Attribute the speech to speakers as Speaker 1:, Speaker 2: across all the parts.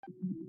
Speaker 1: ค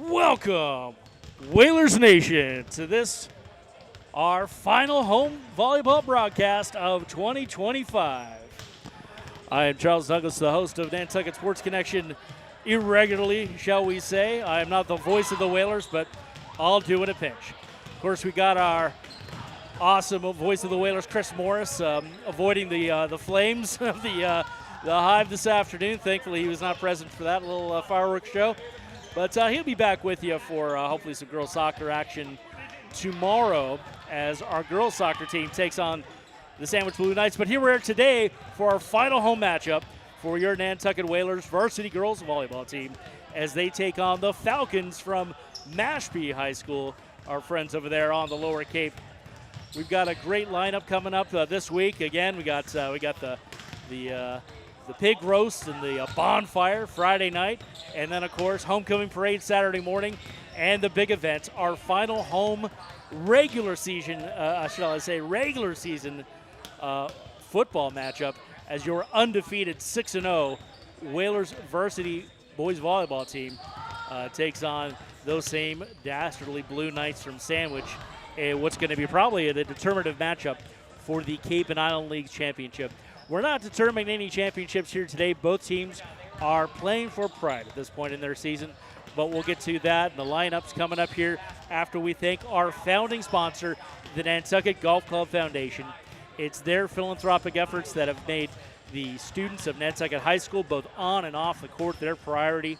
Speaker 1: Welcome, Whalers Nation, to this, our final home volleyball broadcast of 2025. I am Charles Douglas, the host of Nantucket Sports Connection, irregularly, shall we say. I am not the voice of the Whalers, but I'll do in a pinch. Of course, we got our awesome voice of the Whalers, Chris Morris, avoiding the flames of the Hive this afternoon. Thankfully, he was not present for that little fireworks show. But he'll be back with you for hopefully some girls soccer action tomorrow as our girls soccer team takes on the Sandwich Blue Knights. But here we are today for our final home matchup for your Nantucket Whalers Varsity Girls Volleyball team as they take on the Falcons from Mashpee High School, our friends over there on the Lower Cape. We've got a great lineup coming up this week. Again, we got the pig roast and the bonfire Friday night, and then of course homecoming parade Saturday morning, and the big event, our final home regular season football matchup as your undefeated 6-0 Whalers Varsity Boys Volleyball team takes on those same dastardly Blue Knights from Sandwich. What's going to be probably the determinative matchup for the Cape and Island League Championship. We're not determining any championships here today. Both teams are playing for pride at this point in their season, but we'll get to that and the lineups coming up here after we thank our founding sponsor, the Nantucket Golf Club Foundation. It's their philanthropic efforts that have made the students of Nantucket High School, both on and off the court, their priority,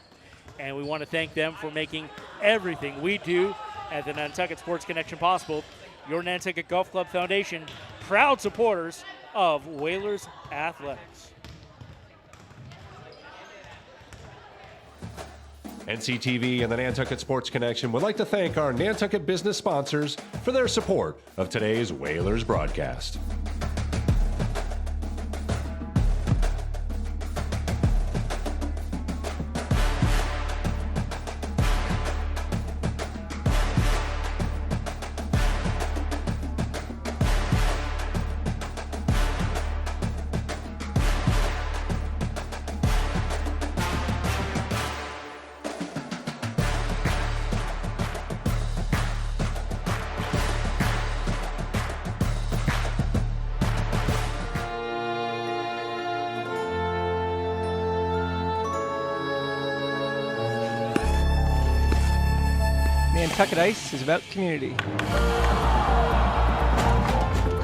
Speaker 1: and we want to thank them for making everything we do at the Nantucket Sports Connection possible. Your Nantucket Golf Club Foundation, proud supporters of Whalers Athletics.
Speaker 2: NCTV and the Nantucket Sports Connection would like to thank our Nantucket business sponsors for their support of today's Whalers broadcast.
Speaker 3: Nantucket Ice is about community,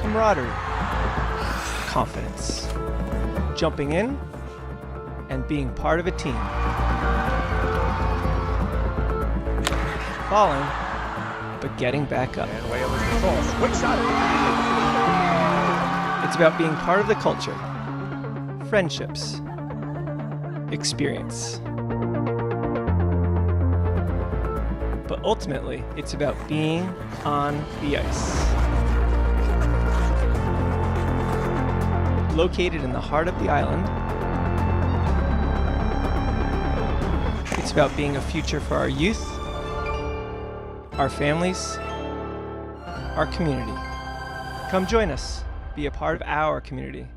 Speaker 3: camaraderie, confidence, jumping in, and being part of a team. Falling, but getting back up.
Speaker 4: And Whalers control. Quick shot.
Speaker 3: It's about being part of the culture, friendships, experience. But ultimately, it's about being on the ice. Located in the heart of the island, it's about being a future for our youth, our families, our community. Come join us, be a part of our community.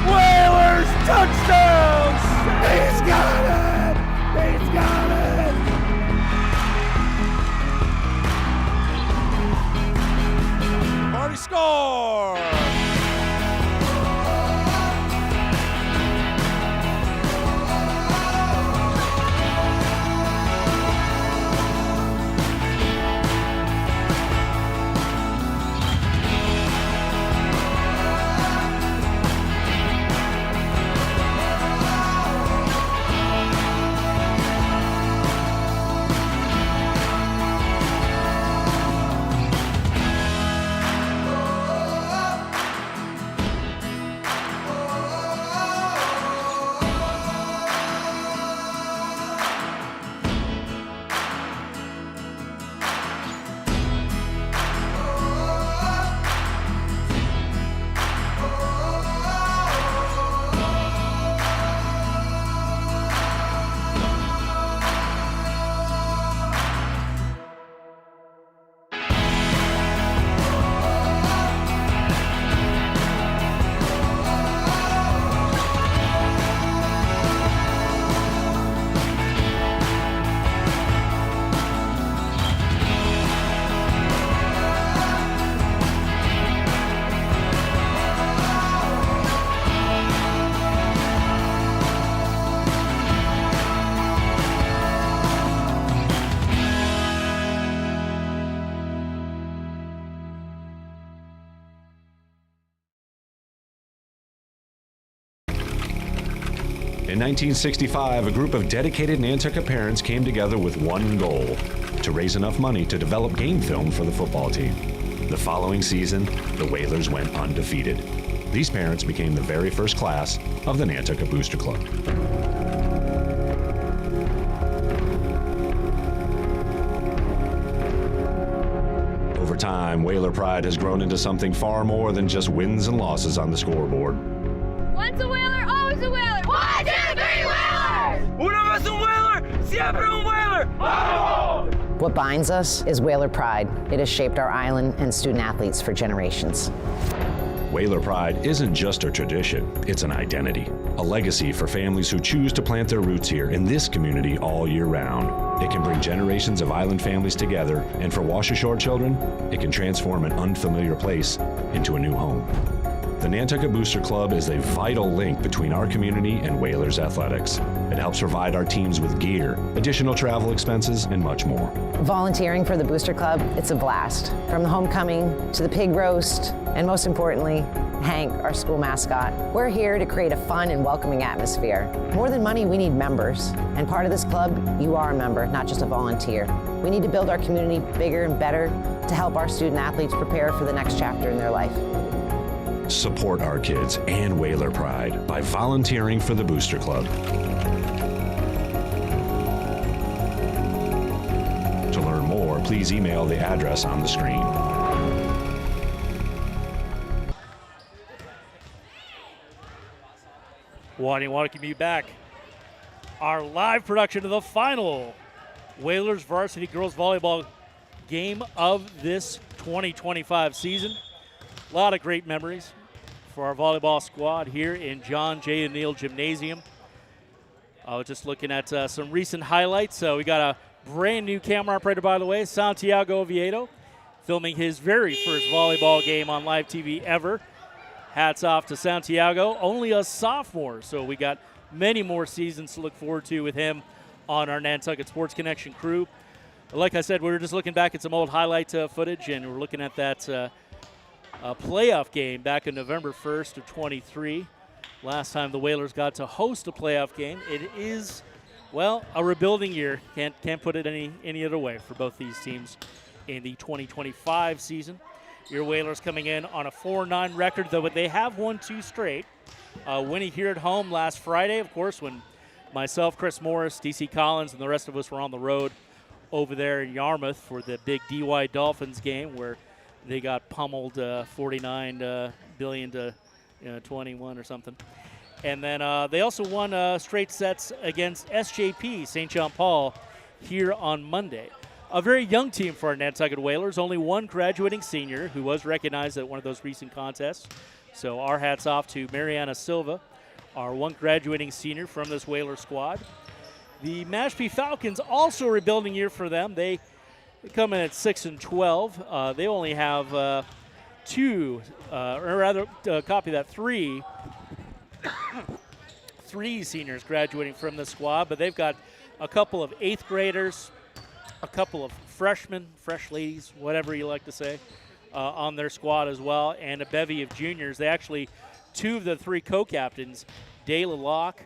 Speaker 4: Whalers touchdowns! He's got it! He's got it! Party score!
Speaker 2: In 1965, a group of dedicated Nantucket parents came together with one goal: to raise enough money to develop game film for the football team. The following season, the Whalers went undefeated. These parents became the very first class of the Nantucket Booster Club. Over time, Whaler pride has grown into something far more than just wins and losses on the scoreboard.
Speaker 5: Once a Whaler, always a Whaler. 1, 2, 3, Whalers!
Speaker 6: Una vez un Whaler, siempre un Whaler. ¡Vamos!
Speaker 7: What binds us is Whaler pride. It has shaped our island and student athletes for generations.
Speaker 2: Whaler pride isn't just a tradition, it's an identity, a legacy for families who choose to plant their roots here in this community all year round. It can bring generations of island families together, and for Wash Ashore children, it can transform an unfamiliar place into a new home. The Nantucket Booster Club is a vital link between our community and Whalers athletics. It helps provide our teams with gear, additional travel expenses, and much more.
Speaker 7: Volunteering for the Booster Club, it's a blast. From the homecoming to the pig roast, and most importantly, Hank, our school mascot. We're here to create a fun and welcoming atmosphere. More than money, we need members. And part of this club, you are a member, not just a volunteer. We need to build our community bigger and better to help our student athletes prepare for the next chapter in their life.
Speaker 2: Support our kids and Whaler pride by volunteering for the Booster Club. To learn more, please email the address on the screen.
Speaker 1: Wanting to welcome you back. Our live production of the final Whalers Varsity Girls Volleyball game of this 2025 season. A lot of great memories for our volleyball squad here in John J. O'Neill Gymnasium. I was just looking at some recent highlights. We got a brand new camera operator, by the way, Santiago Oviedo, filming his very first volleyball game on live TV ever. Hats off to Santiago, only a sophomore, so we got many more seasons to look forward to with him on our Nantucket Sports Connection crew. Like I said, we were just looking back at some old highlight footage, and we're looking at that playoff game back in November 1st of 23. Last time the Whalers got to host a playoff game. It is, well, a rebuilding year. Can't put it any other way for both these teams in the 2025 season. Your Whalers coming in on a 4-9 record, though they have won 2 straight. Winning here at home last Friday, of course, when myself, Chris Morris, DC Collins, and the rest of us were on the road over there in Yarmouth for the big DY Dolphins game where they got pummeled 49 billion to 21 or something. And then they also won straight sets against SJP, St. John Paul, here on Monday. A very young team for our Nantucket Whalers. Only one graduating senior who was recognized at one of those recent contests. So our hats off to Mariana Silva, our one graduating senior from this Whaler squad. The Mashpee Falcons, also a rebuilding year for them. They come in at 6-12. They only have three seniors graduating from the squad, but they've got a couple of 8th graders, a couple of freshmen, fresh ladies, whatever you like to say, on their squad as well, and a bevy of juniors. They actually, 2 of the 3 co-captains, Dayla Locke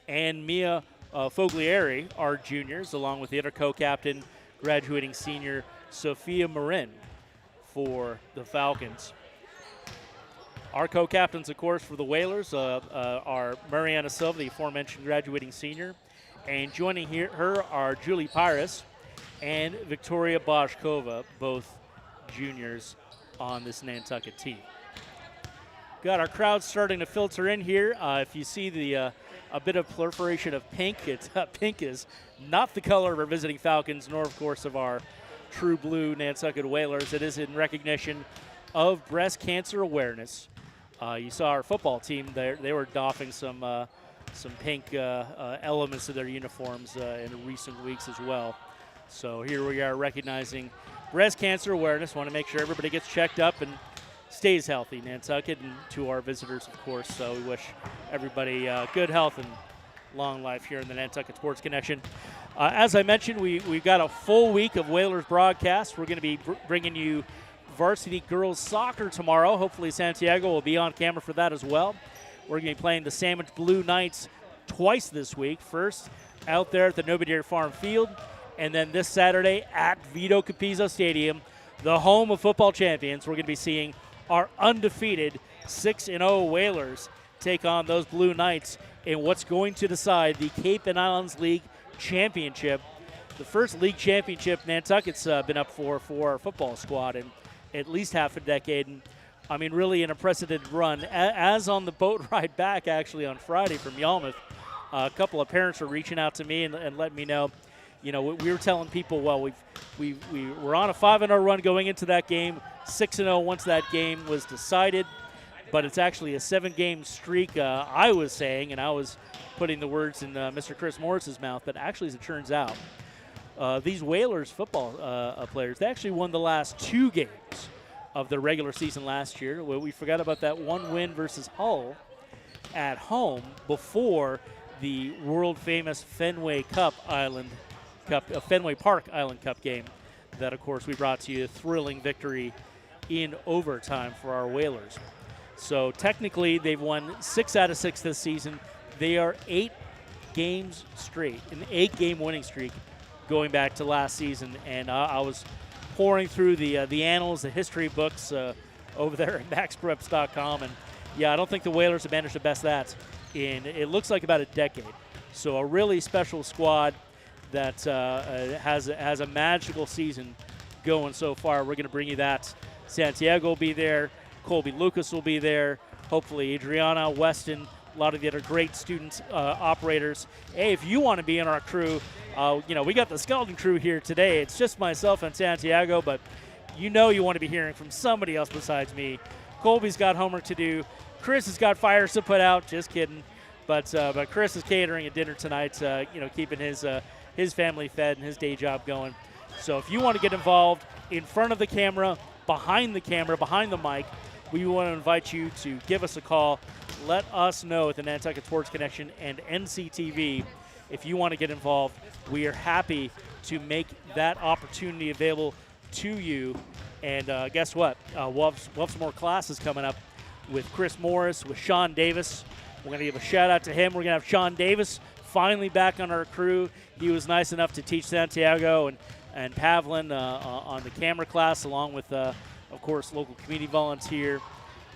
Speaker 1: and Mia Foglieri, are juniors, along with the other co-captain, graduating senior Sophia Marin for the Falcons. Our co-captains, of course, for the Whalers are Mariana Silva, the aforementioned graduating senior, and joining her are Julie Pyrus and Victoria Boschkova, both juniors on this Nantucket team. Got our crowd starting to filter in here. If you see the a bit of proliferation of pink, pink is not the color of our visiting Falcons, nor, of course, of our true blue Nantucket Whalers. It is in recognition of breast cancer awareness. You saw our football team there; they were doffing some pink elements to their uniforms in recent weeks as well. So here we are recognizing breast cancer awareness. Want to make sure everybody gets checked up and stays healthy, Nantucket, and to our visitors, of course. So we wish everybody good health and long life here in the Nantucket Sports Connection. As I mentioned, we've got a full week of Whalers broadcast. We're going to be bringing you varsity girls soccer tomorrow. Hopefully Santiago will be on camera for that as well. We're going to be playing the Sandwich Blue Knights twice this week. First, out there at the Nobodere Farm Field, and then this Saturday at Vito Capizzo Stadium, the home of football champions. We're going to be seeing our undefeated 6-0 Whalers take on those Blue Knights in what's going to decide the Cape and Islands League Championship. The first league championship Nantucket's been up for our football squad in at least half a decade. And I mean, really an unprecedented run. As on the boat ride back, actually, on Friday from Yarmouth, a couple of parents were reaching out to me and letting me know, you know, we were telling people, well, we were on a 5-0 run going into that game, 6-0 once that game was decided, but it's actually a 7-game streak, I was saying, and I was putting the words in Mr. Chris Morris's mouth, but actually, as it turns out, these Whalers football players, they actually won the last 2 games of the regular season last year. Well, we forgot about that one win versus Hull at home before the world-famous Fenway Park Island Cup game that, of course, we brought to you. A thrilling victory in overtime for our Whalers. So technically, they've won 6 out of 6 this season. They are 8 games straight, an 8-game winning streak going back to last season. And I was pouring through the annals, the history books over there at maxpreps.com. And, yeah, I don't think the Whalers have managed to best that in, it looks like, about a decade. So a really special squad that has a magical season going so far. We're going to bring you that. Santiago will be there. Colby Lucas will be there. Hopefully Adriana, Weston, a lot of the other great students, operators. Hey, if you want to be in our crew, you know, we got the skeleton crew here today. It's just myself and Santiago, but you know you want to be hearing from somebody else besides me. Colby's got homework to do. Chris has got fires to put out. Just kidding. But Chris is catering a dinner tonight, you know, keeping his family fed and his day job going. So if you want to get involved in front of the camera, behind the mic, we want to invite you to give us a call. Let us know at the Nantucket Sports Connection and NCTV if you want to get involved. We are happy to make that opportunity available to you. And guess what? We'll have some more classes coming up with Chris Morris, with Sean Davis. We're going to give a shout-out to him. We're going to have Sean Davis finally back on our crew. He was nice enough to teach Santiago and Pavlin on the camera class, along with, of course, local community volunteer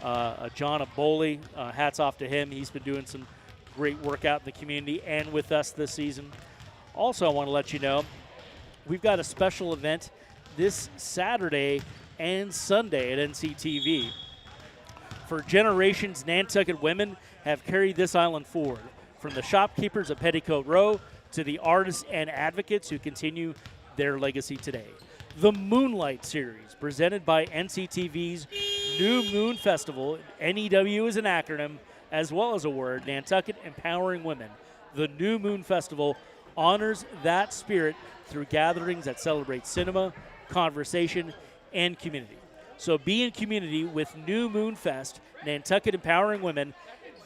Speaker 1: John Aboli. Hats off to him. He's been doing some great work out in the community and with us this season. Also, I want to let you know, we've got a special event this Saturday and Sunday at NCTV. For generations, Nantucket women have carried this island forward, from the shopkeepers of Petticoat Row to the artists and advocates who continue their legacy today. The Moonlight Series, presented by NCTV's New Moon Festival. NEW is an acronym as well as a word. Nantucket Empowering Women. The New Moon Festival honors that spirit through gatherings that celebrate cinema, conversation, and community. So be in community with New Moon Fest, Nantucket Empowering Women,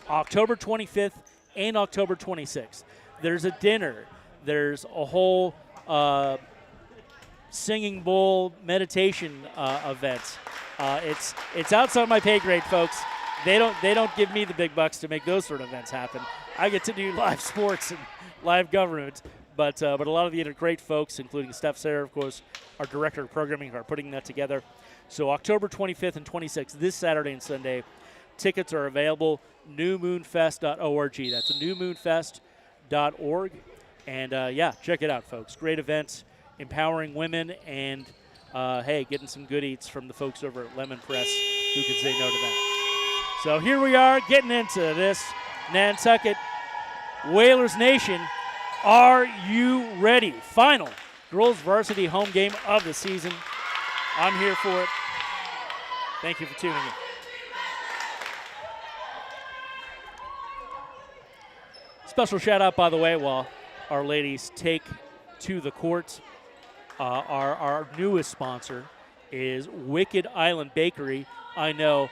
Speaker 1: October 25th and October 26th. There's a dinner. There's a whole singing bowl meditation event. It's outside my pay grade, folks. They don't give me the big bucks to make those sort of events happen. I get to do live sports and live government, but a lot of the other great folks, including Steph Sayre, of course, our director of programming, are putting that together. So October 25th and 26th, this Saturday and Sunday, tickets are available. newmoonfest.org. That's newmoonfest.org. And yeah, check it out, folks. Great events, empowering women, and hey, getting some good eats from the folks over at Lemon Press. Who could say no to that? So here we are getting into this Nantucket Whalers Nation. Are you ready? Final girls varsity home game of the season. I'm here for it. Thank you for tuning in. Special shout out, by the way, while our ladies take to the court. Our newest sponsor is Wicked Island Bakery. I know,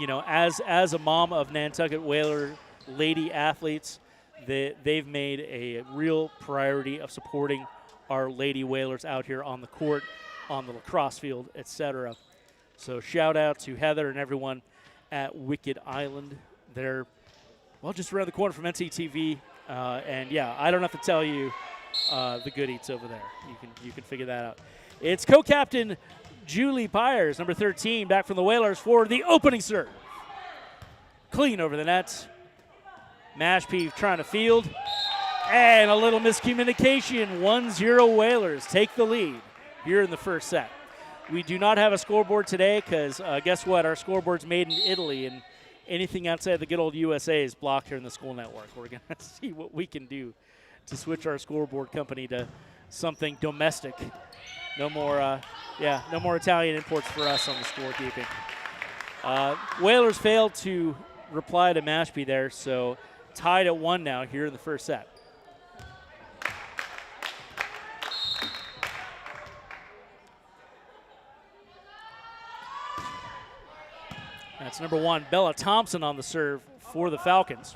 Speaker 1: you know, as a mom of Nantucket Whaler lady athletes, they've made a real priority of supporting our lady Whalers out here on the court, on the lacrosse field, etc. So shout out to Heather and everyone at Wicked Island. They're, well, just around the corner from NCTV And yeah, I don't have to tell you the good eats over there. You can figure that out. It's co-captain Julie Pyers, number 13, back from the Whalers for the opening serve. Clean over the net. Mashpee trying to field. And a little miscommunication. 1-0 Whalers take the lead here in the first set. We do not have a scoreboard today because guess what? Our scoreboard's made in Italy, and anything outside the good old USA is blocked here in the school network. We're going to see what we can do to switch our scoreboard company to something domestic. No more Italian imports for us on the scorekeeping. Whalers failed to reply to Mashpee there, so tied at 1 now here in the first set. That's number 1, Bella Thompson on the serve for the Falcons.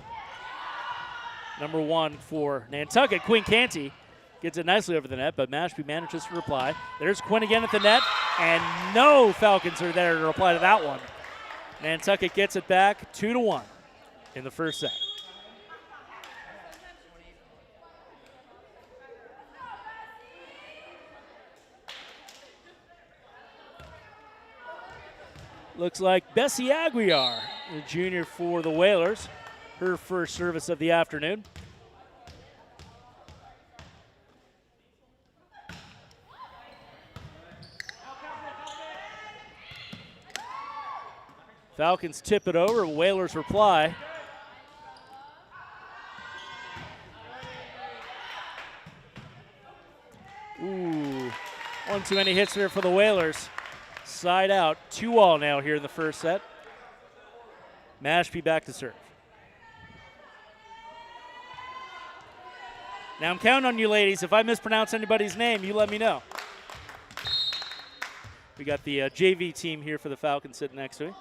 Speaker 1: Number 1 for Nantucket, Quinn Canty gets it nicely over the net, but Mashpee manages to reply. There's Quinn again at the net, and no Falcons are there to reply to that one. Nantucket gets it back 2-1 in the first set. Looks like Bessie Aguiar, the junior for the Whalers, her first service of the afternoon. Falcons tip it over, Whalers reply. Ooh, one too many hits there for the Whalers. Side out, 2-all now here in the first set. Mashpee back to serve. Now I'm counting on you ladies. If I mispronounce anybody's name, you let me know. We got the JV team here for the Falcons sitting next to me.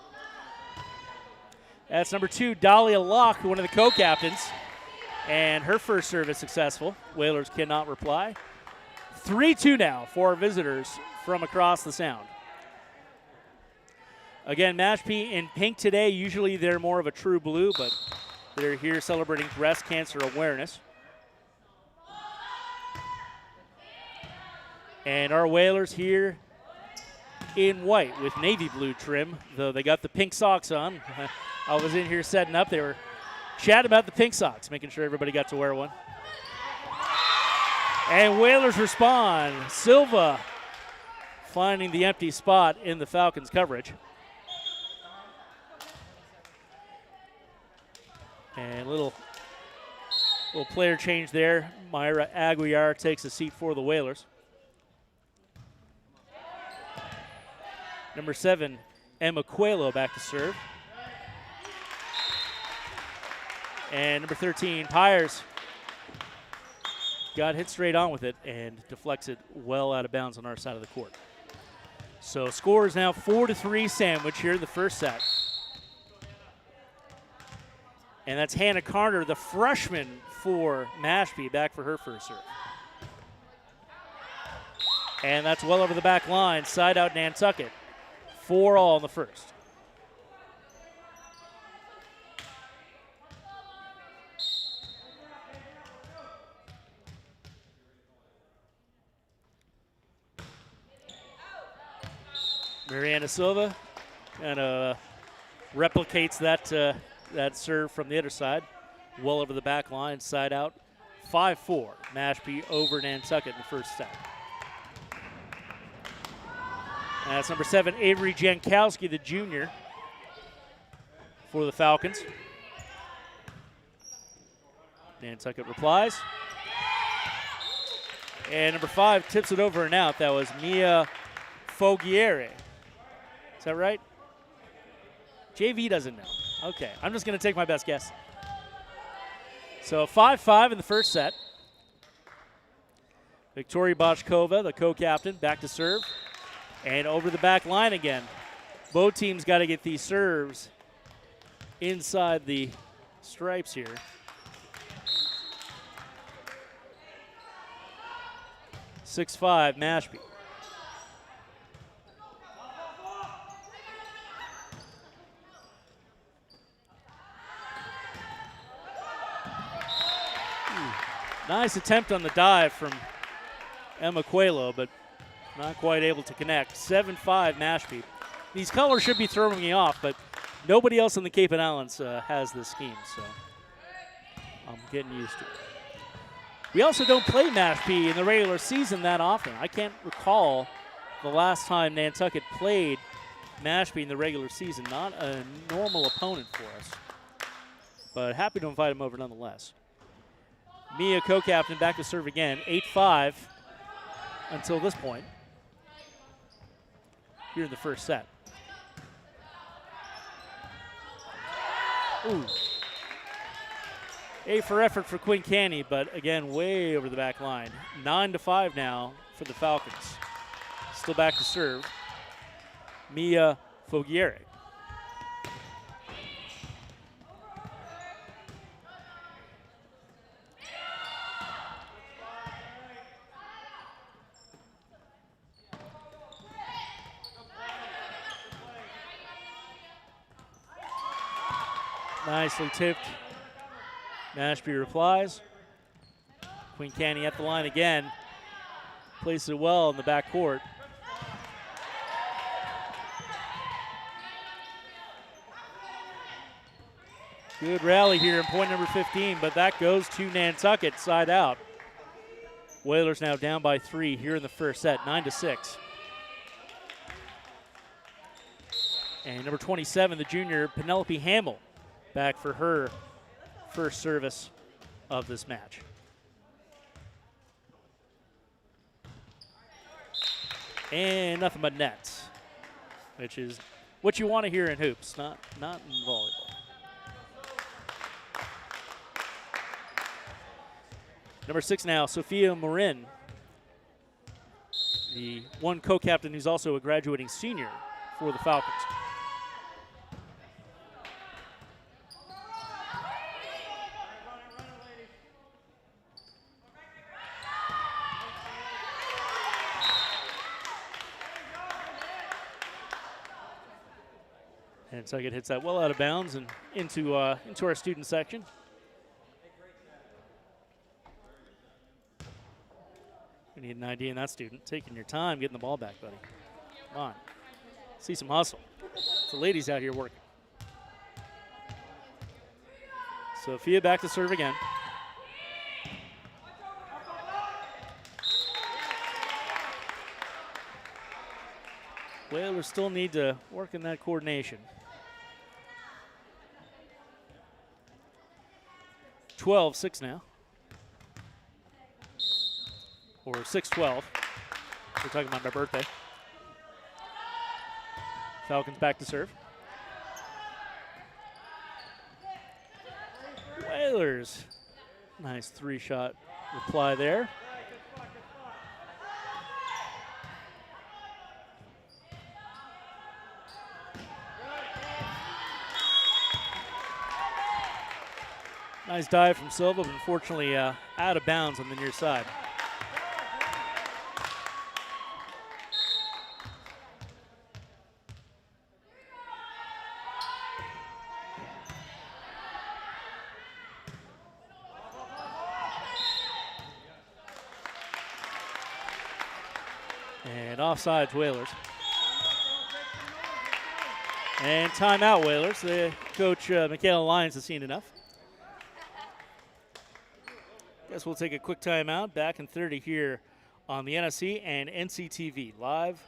Speaker 1: That's number 2, Dahlia Locke, one of the co-captains. And her first service successful. Whalers cannot reply. 3-2 now for our visitors from across the Sound. Again, Mashpee in pink today. Usually they're more of a true blue, but they're here celebrating breast cancer awareness. And our Whalers here in white with navy blue trim, though they got the pink socks on. I was in here setting up. They were chatting about the pink socks, making sure everybody got to wear one. And Whalers respond. Silva finding the empty spot in the Falcons coverage. And little player change there. Myra Aguiar takes a seat for the Whalers. Number 7, Emma Coelho back to serve. And number 13, Pyers got hit straight on with it and deflects it well out of bounds on our side of the court. So score is now 4-3 sandwich here in the first set. And that's Hannah Carter, the freshman for Mashpee, back for her first serve. And that's well over the back line, side out Nantucket. 4-all in the first. Mariana Silva kind of replicates that serve from the other side, well over the back line, side out. 5-4, Mashpee over Nantucket in the first set. And that's number 7, Avery Jankowski, the junior for the Falcons. Nantucket replies. And number 5 tips it over and out. That was Mia Fogiere. Is that right? JV doesn't know. Okay, I'm just going to take my best guess. So 5-5 in the first set. Victoria Bochkova, the co-captain, back to serve. And over the back line again. Both teams got to get these serves inside the stripes here. (6-5) Mashpee. Nice attempt on the dive from Emma Coelho, but not quite able to connect. 7-5 Mashpee. These colors should be throwing me off, but nobody else in the Cape and Islands has this scheme, so I'm getting used to it. We also don't play Mashpee in the regular season that often. I can't recall the last time Nantucket played Mashpee in the regular season. Not a normal opponent for us, but happy to invite him over nonetheless. Mia, co-captain, back to serve again. 8-5 until this point here in the first set. Ooh. A for effort for Quinn Canny, but again, way over the back line. 9-5 now for the Falcons. Still back to serve. Mia Fogiere. Nicely tipped. Mashpee replies. Queen Canny at the line again. Places it well in the back court. Good rally here in point number 15, but that goes to Nantucket side out. Whalers now down by 3 here in the first set, 9-6. And number 27, the junior Penelope Hamill, back for her first service of this match. And nothing but nets, which is what you want to hear in hoops, not in volleyball. Number 6 now, Sophia Marin, the one co-captain who's also a graduating senior for the Falcons. And Nantucket hits that well out of bounds and into our student section. We need an ID in that student. Taking your time getting the ball back, buddy. Come on. See some hustle. It's the ladies out here working. Sophia back to serve again. Whalers still need to work in that coordination. 12-6 now. Or 6-12. We're talking about my birthday. Falcons back to serve. Whalers. Nice 3-shot reply there. Nice dive from Silva, but unfortunately out of bounds on the near side. And offsides, Whalers. And timeout, Whalers. The coach, Michaela Lyons, has seen enough. Guess we'll take a quick timeout. Back in 30 here on the NSC and NCTV live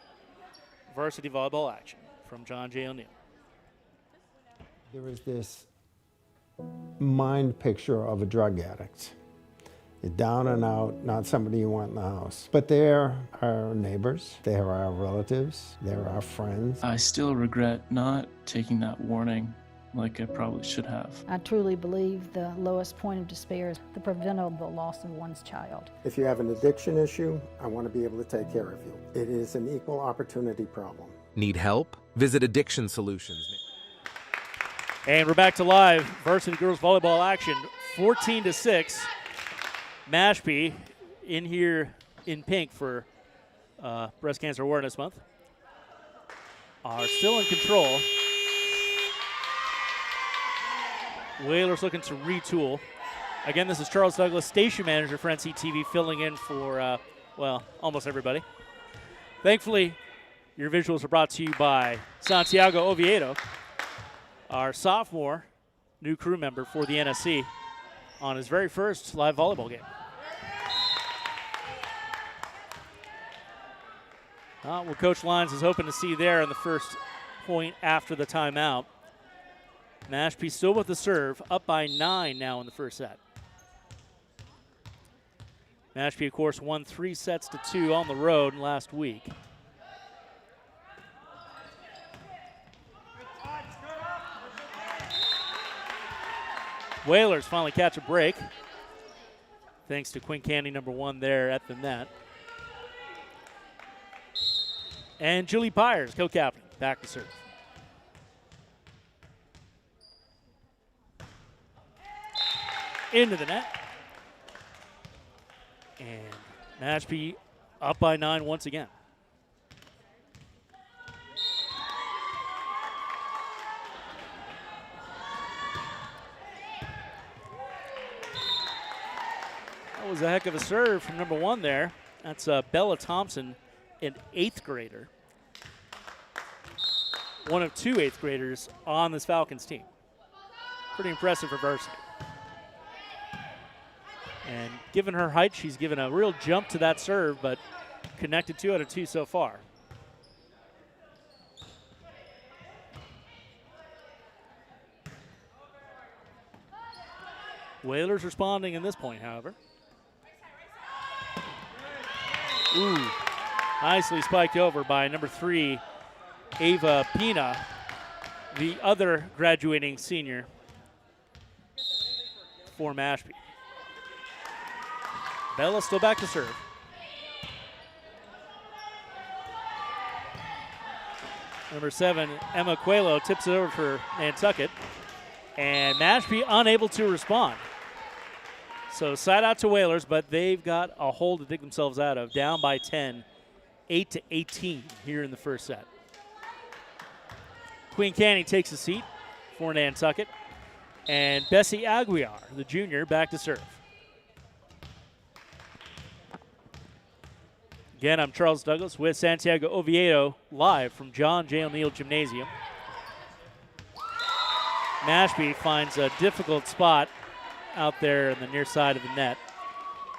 Speaker 1: varsity volleyball action from John J. O'Neill.
Speaker 8: There was this mind picture of a drug addict. You're down and out, not somebody you want in the house. But they're our neighbors, they're our relatives, they're our friends.
Speaker 9: I still regret not taking that warning like I probably should have.
Speaker 10: I truly believe the lowest point of despair is the preventable loss of one's child.
Speaker 8: If you have an addiction issue, I want to be able to take care of you. It is an equal opportunity problem.
Speaker 11: Need help? Visit Addiction Solutions.
Speaker 1: And we're back to live varsity girls volleyball action. 14-6. Mashpee in here in pink for Breast Cancer Awareness Month are still in control. Whalers looking to retool Again, this is Charles Douglas, station manager for NCTV, filling in for, well, almost everybody. Thankfully, your visuals are brought to you by Santiago Oviedo, our sophomore new crew member for the NSC on his very first live volleyball game. What Coach Lyons is hoping to see there in the first point after the timeout. Mashpee still with the serve, up by 9 now in the first set. Mashpee, of course, won 3 sets to 2 on the road last week. Whalers finally catch a break, thanks to Quinn Candy, number 1 there at the net. And Julie Pyers, co-captain, back to serve. Into the net. And Mashpee up by 9 once again. That was a heck of a serve from number 1 there. That's Bella Thompson, an 8th grader. One of 2 8th graders on this Falcons team. Pretty impressive for varsity. And given her height, she's given a real jump to that serve, but connected 2 out of 2 so far. Whalers responding in this point, however. Ooh, nicely spiked over by number 3, Ava Pina, the other graduating senior for Mashpee. Bella still back to serve. Number 7, Emma Coelho tips it over for Nantucket. And Mashpee unable to respond. So side out to Whalers, but they've got a hole to dig themselves out of. Down by 10, 8-18 here in the first set. Queen Canny takes a seat for Nantucket. And Bessie Aguiar, the junior, back to serve. Again, I'm Charles Douglas with Santiago Oviedo, live from John J. O'Neill Gymnasium. Mashpee finds a difficult spot out there in the near side of the net.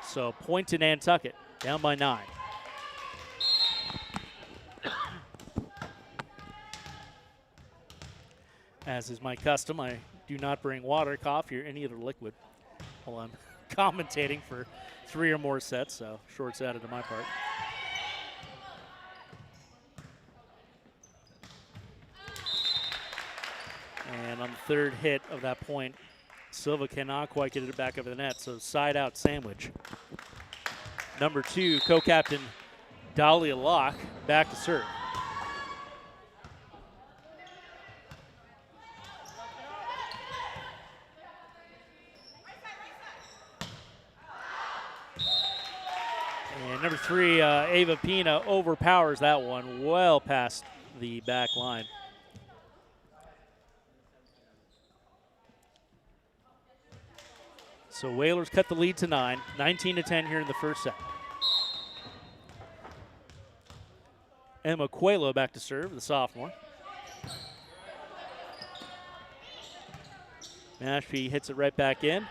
Speaker 1: So point to Nantucket, down by 9. As is my custom, I do not bring water, coffee, or any other liquid while I'm commentating for 3 or more sets, so short-sighted on my part. And on the third hit of that point, Silva cannot quite get it back over the net, so side out sandwich. Number 2, co-captain Dahlia Locke, back to serve. And number 3, Ava Pina overpowers that one well past the back line. So Whalers cut the lead to 9, 19-10 here in the first set. Emma Coelho back to serve, the sophomore. Mashpee hits it right back in.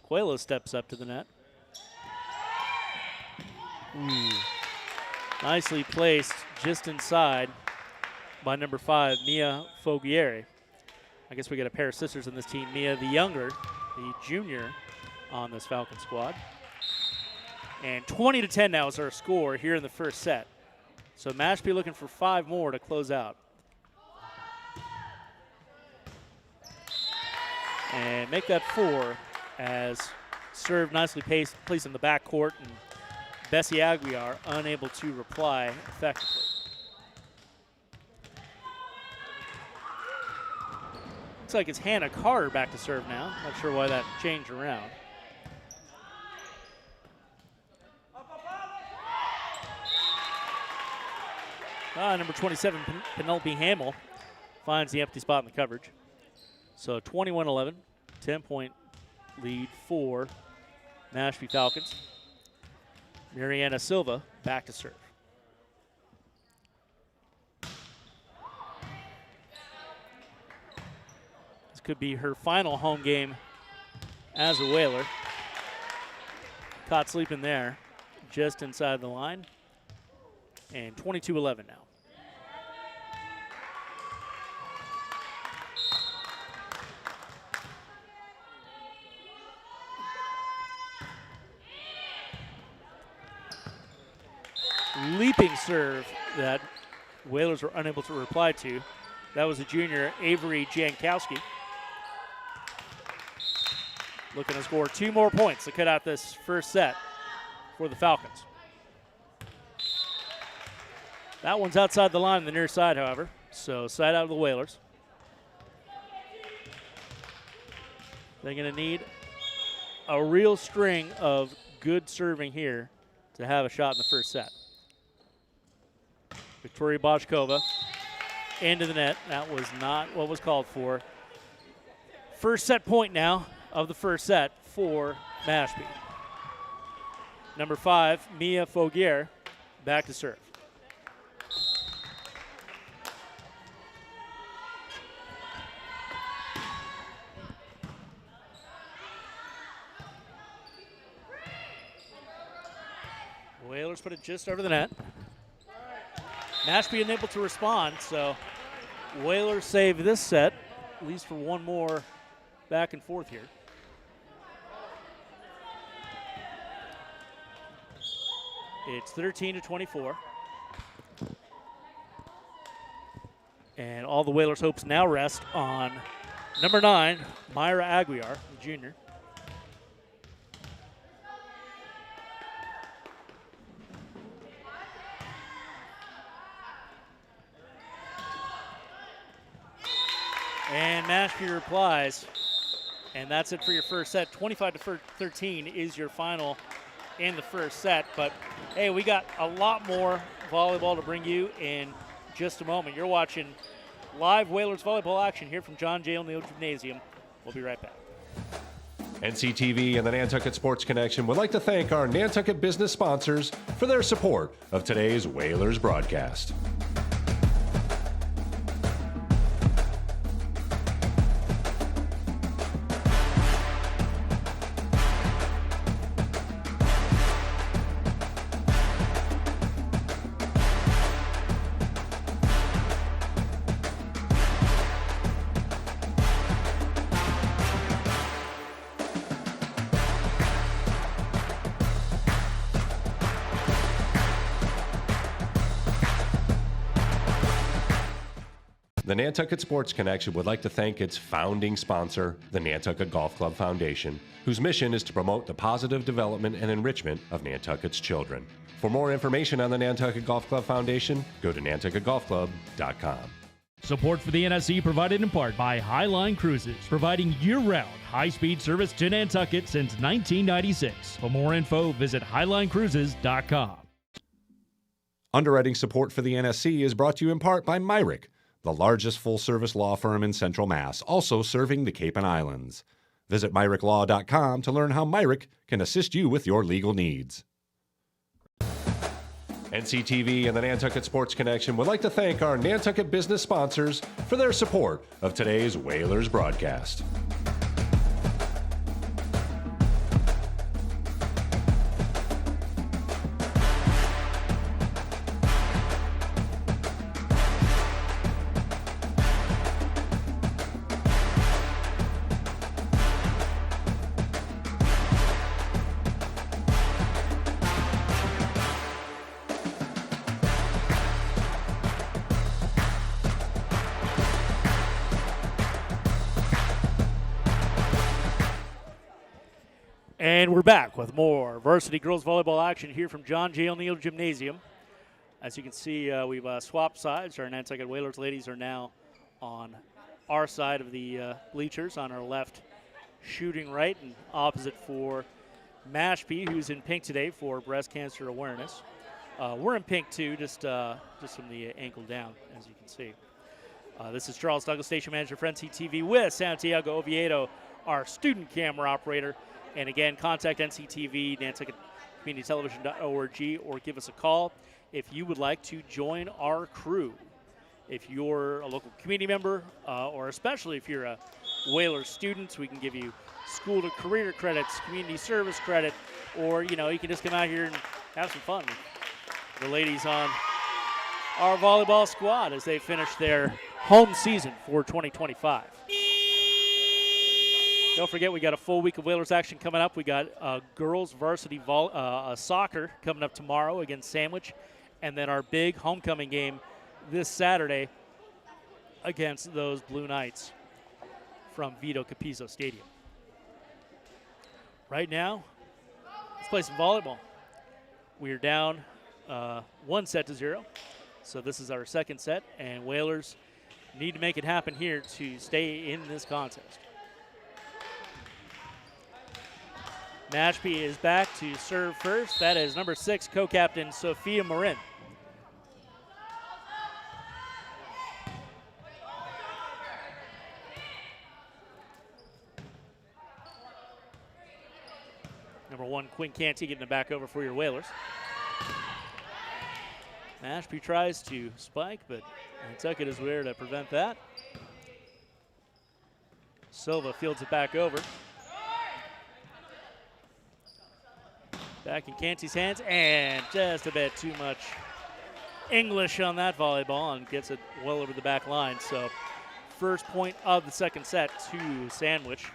Speaker 1: Coelho steps up to the net. Ooh. Nicely placed just inside by number 5, Mia Fogieri. I guess we got a pair of sisters in this team. Mia, the younger, the junior on this Falcon squad. And 20-10 now is our score here in the first set. So Mashpee looking for 5 more to close out. And make that 4 as serve nicely placed in the back court, and Bessie Aguiar unable to reply effectively. Looks like it's Hannah Carter back to serve now. Not sure why that changed around. Number 27, Penelope Hamill, finds the empty spot in the coverage. So 21-11, 10-point lead for Mashpee Falcons. Mariana Silva back to serve. This could be her final home game as a Whaler. Caught sleeping there, just inside the line. And 22-11 now. Leaping serve that Whalers were unable to reply to. That was the junior Avery Jankowski. Looking to score 2 more points to cut out this first set for the Falcons. That one's outside the line on the near side, however. So side out of the Whalers. They're going to need a real string of good serving here to have a shot in the first set. Victoria Boshkova into the net. That was not what was called for. First set point now of the first set for Mashpee. Number 5, Mia Fogier, back to serve. Whalers put it just over the net. Mashpee unable to respond, so Whalers save this set, at least for one more back and forth here. It's 13-24. And all the Whalers' hopes now rest on number 9, Myra Aguiar, the junior. And Mashpee replies, and that's it for your first set. 25-13 is your final in the first set. But, hey, we got a lot more volleyball to bring you in just a moment. You're watching live Whalers volleyball action here from John J. O'Neill Gymnasium. We'll be right back.
Speaker 2: NCTV and the Nantucket Sports Connection would like to thank our Nantucket business sponsors for their support of today's Whalers broadcast. The Nantucket Sports Connection would like to thank its founding sponsor, the Nantucket Golf Club Foundation, whose mission is to promote the positive development and enrichment of Nantucket's children. For more information on the Nantucket Golf Club Foundation, go to nantucketgolfclub.com.
Speaker 12: Support for the NSC provided in part by Highline Cruises, providing year-round high-speed service to Nantucket since 1996. For more info, visit highlinecruises.com.
Speaker 2: Underwriting support for the NSC is brought to you in part by Myrick, the largest full-service law firm in Central Mass, also serving the Cape and Islands. Visit MyrickLaw.com to learn how Myrick can assist you with your legal needs. NCTV and the Nantucket Sports Connection would like to thank our Nantucket business sponsors for their support of today's Whalers broadcast.
Speaker 1: And we're back with more varsity girls volleyball action here from John J. O'Neill Gymnasium. As you can see, we've swapped sides. Our Nantucket Whalers ladies are now on our side of the bleachers, on our left, shooting right, and opposite for Mashpee, who's in pink today for breast cancer awareness. We're in pink too, just from the ankle down, as you can see. This is Charles Douglas, station manager for NCTV, with Santiago Oviedo, our student camera operator. And again, contact NCTV, Nantucket Community Television.org, or give us a call if you would like to join our crew. If you're a local community member, or especially if you're a Whalers student, we can give you school to career credits, community service credit, or you can just come out here and have some fun with the ladies on our volleyball squad as they finish their home season for 2025. Don't forget, we got a full week of Whalers action coming up. We got girls varsity soccer coming up tomorrow against Sandwich, and then our big homecoming game this Saturday against those Blue Knights from Vito Capizzo Stadium. Right now, let's play some volleyball. We are down 1-0, so this is our second set, and Whalers need to make it happen here to stay in this contest. Mashpee is back to serve first. That is number 6, co-captain Sophia Marin. Number 1, Quinn Canty getting it back over for your Whalers. Mashpee tries to spike, but Nantucket is there to prevent that. Silva fields it back over. Back in Canty's hands, and just a bit too much English on that volleyball, and gets it well over the back line. So first point of the second set to Sandwich.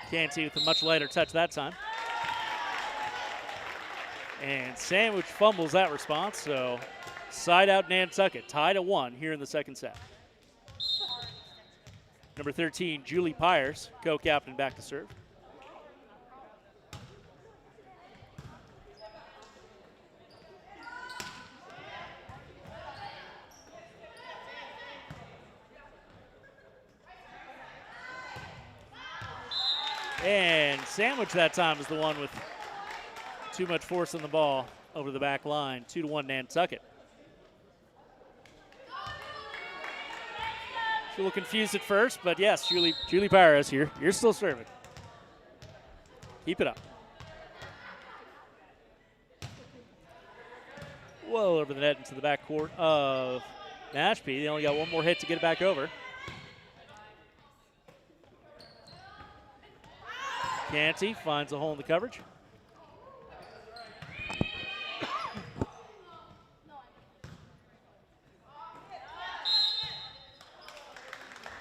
Speaker 1: Canty with a much lighter touch that time. And Sandwich fumbles that response, so side out Nantucket, tied at 1 here in the second set. Number 13, Julie Pyers, co-captain, back to serve. And Sandwich that time is the one with too much force on the ball over the back line. 2-1 Nantucket. She's a little confused at first, but yes, Julie Pyres here. You're still serving. Keep it up. Well over the net into the back court of Mashpee. They only got one more hit to get it back over. Canty finds a hole in the coverage.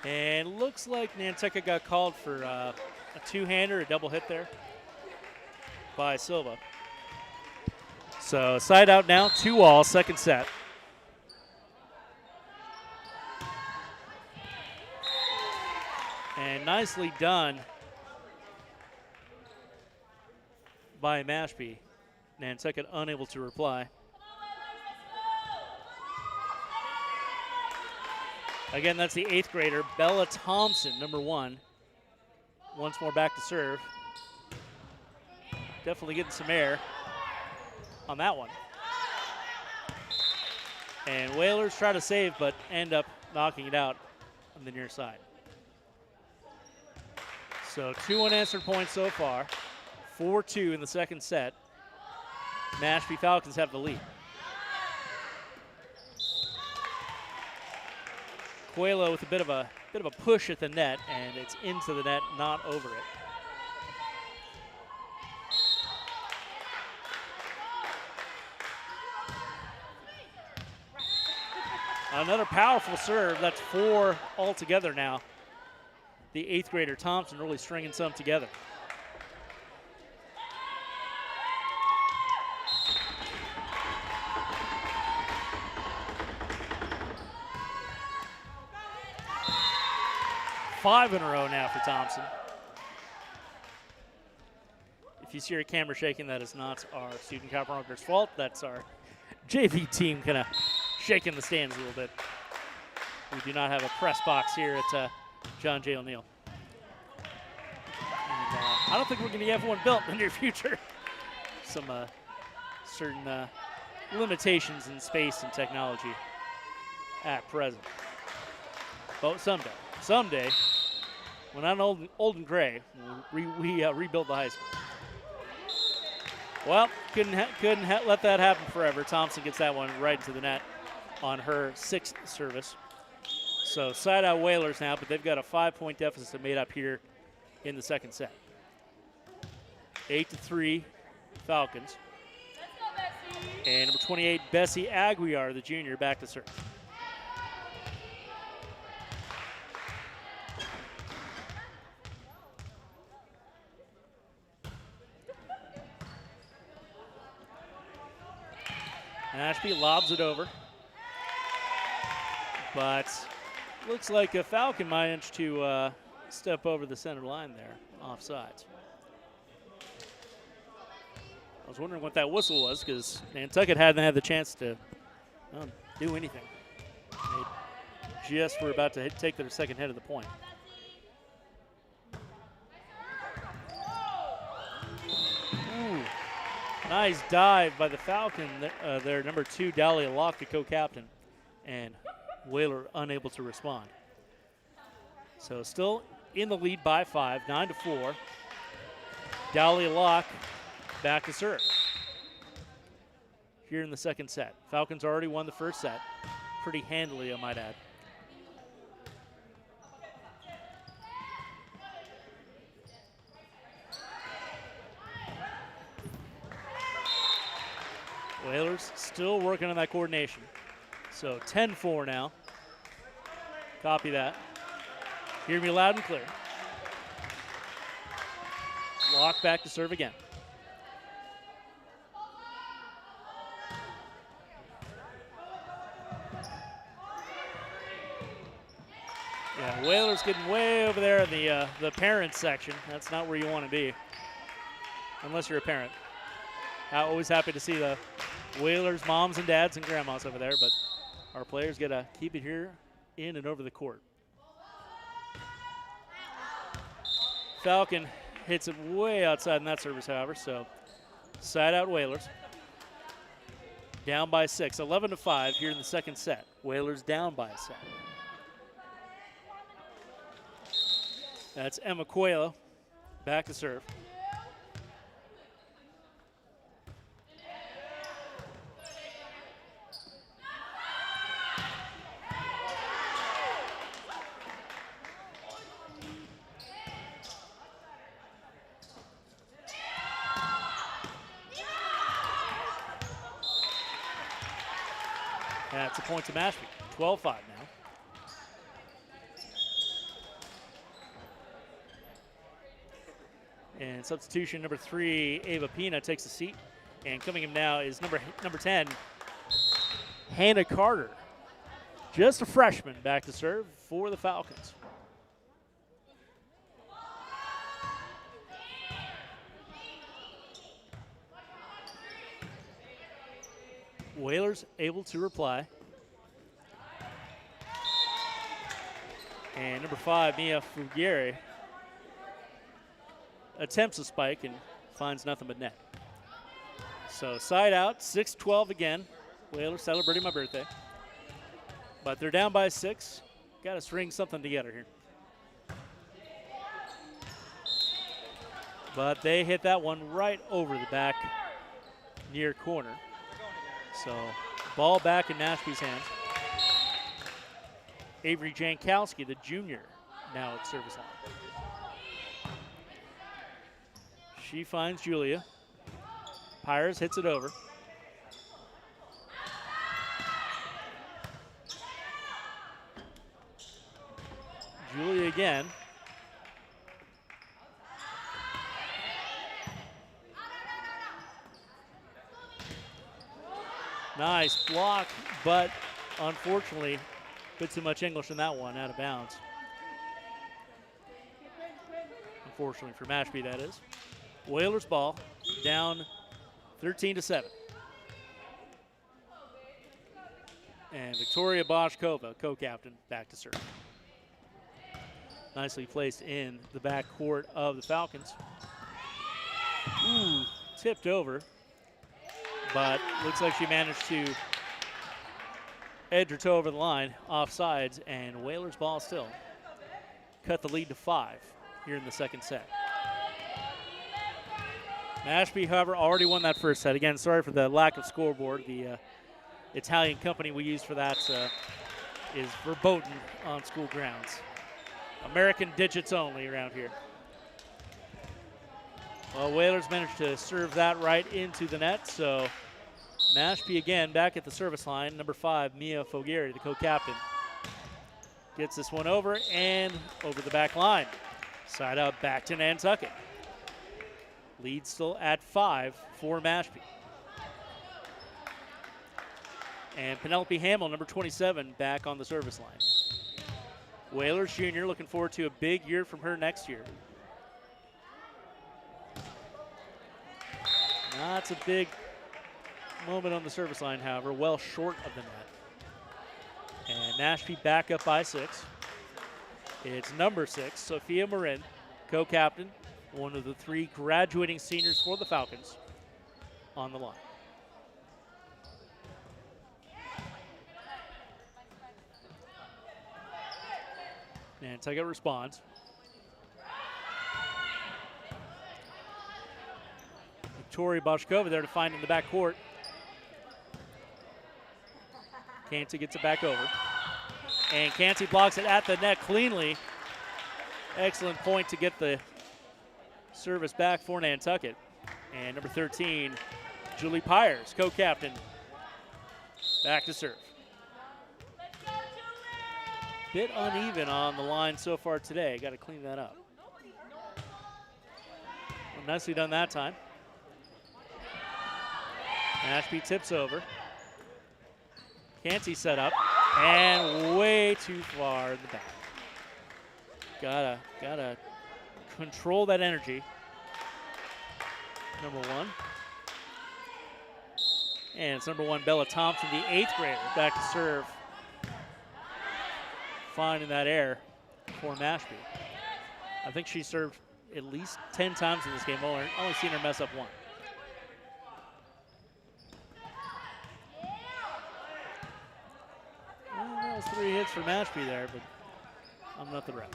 Speaker 1: And looks like Nantucket got called for a two-hander, a double hit there by Silva. So side out now, 2-all, second set. And nicely done by Mashpee. Nantucket unable to reply. Again, that's the 8th grader, Bella Thompson, number 1. Once more back to serve. Definitely getting some air on that one. And Whalers try to save, but end up knocking it out on the near side. So 2 unanswered points so far. 4-2 in the second set. Mashpee Falcons have the lead. Coelho with a bit of a push at the net, and it's into the net, not over it. Another powerful serve. That's 4 altogether now. The 8th grader Thompson really stringing some together. Five in a row now for Thompson. If you see your camera shaking, that is not our student chiropractor's fault. That's our JV team kind of shaking the stands a little bit. We do not have a press box here at John J. O'Neill. And, I don't think we're going to have one built in the near future. Some certain limitations in space and technology at present. But someday, when I'm old and gray, we rebuild the high school. Well, couldn't let that happen forever. Thompson gets that one right into the net on her 6th service. So side out Whalers now, but they've got a 5-point deficit made up here in the second set. 8-3 Falcons. And number 28, Bessie Aguiar, the junior, back to serve. Mashpee lobs it over. But looks like a Falcon managed to step over the center line there, offsides. I was wondering what that whistle was because Nantucket hadn't had the chance to do anything. They just were about to take their second hit of the point. Ooh, nice dive by the Falcon there, number 2, Dahlia Locke, the co-captain, and Whaler unable to respond. So still in the lead by 5, 9-4. Dahlia Locke back to serve here in the second set. Falcons already won the first set pretty handily, I might add. Whalers still working on that coordination. So 10-4 now. Copy that. Hear me loud and clear. Locke back to serve again. Yeah, Whalers getting way over there in the parents section. That's not where you want to be, unless you're a parent. I'm always happy to see the Whalers moms and dads and grandmas over there, but our players got to keep it here in and over the court. Falcon hits it way outside in that service, however, so side out Whalers. Down by 6, 11-5 here in the second set. Whalers down by a set. That's Emma Coelho back to serve. That's a point to Mashpee. 12-5 now. And substitution number 3, Ava Pina takes a seat. And coming in now is number 10, Hannah Carter. Just a freshman back to serve for the Falcons. Whalers able to reply. And number 5, Mia Fugere, attempts a spike and finds nothing but net. So side out, 6-12 again. Whalers celebrating my birthday. But they're down by 6. Got to string something together here. But they hit that one right over the back near corner. So ball back in Mashpee's hands. Avery Jankowski, the junior, now at service line. She finds Julia. Pyres hits it over. Julia again. Nice block, but unfortunately, a bit too much English in that one, out of bounds. Unfortunately for Mashpee, that is. Whalers ball, down 13-7. And Victoria Boschkova, co-captain, back to serve. Nicely placed in the back court of the Falcons. Ooh, tipped over. but looks like she managed to edge her toe over the line, offsides, and Whalers ball still. Cut the lead to 5 here in the second set. Mashpee, however, already won that first set. Again, sorry for the lack of scoreboard. The Italian company we use for that is verboten on school grounds. American digits only around here. Well, Whalers managed to serve that right into the net, so Mashpee again back at the service line. Number 5, Mia Fogieri, the co-captain, gets this one over and over the back line. Side out back to Nantucket. Lead still at 5 for Mashpee. And Penelope Hamill, number 27, back on the service line. Whalers junior looking forward to a big year from her next year. That's a big moment on the service line, however, well short of the net. And Mashpee back up by 6. It's number 6, Sophia Marin, co-captain, one of the 3 graduating seniors for the Falcons, on the line. Nantucket responds. Victoria Boshkova there to find in the back court. Canty gets it back over. And Canty blocks it at the net cleanly. Excellent point to get the service back for Nantucket. And number 13, Julie Pyers, co-captain, back to serve. Bit uneven on the line so far today. Got to clean that up. Well, nicely done that time. Mashpee tips over. Canty set up and way too far in the back. Gotta control that energy. Number 1. And it's number 1, Bella Thompson, the 8th grader, back to serve. Finding that air for Mashpee. I think she served at least 10 times in this game. Only seen her mess up 1. Well, that was 3 hits for Mashpee there, but I'm not the ref.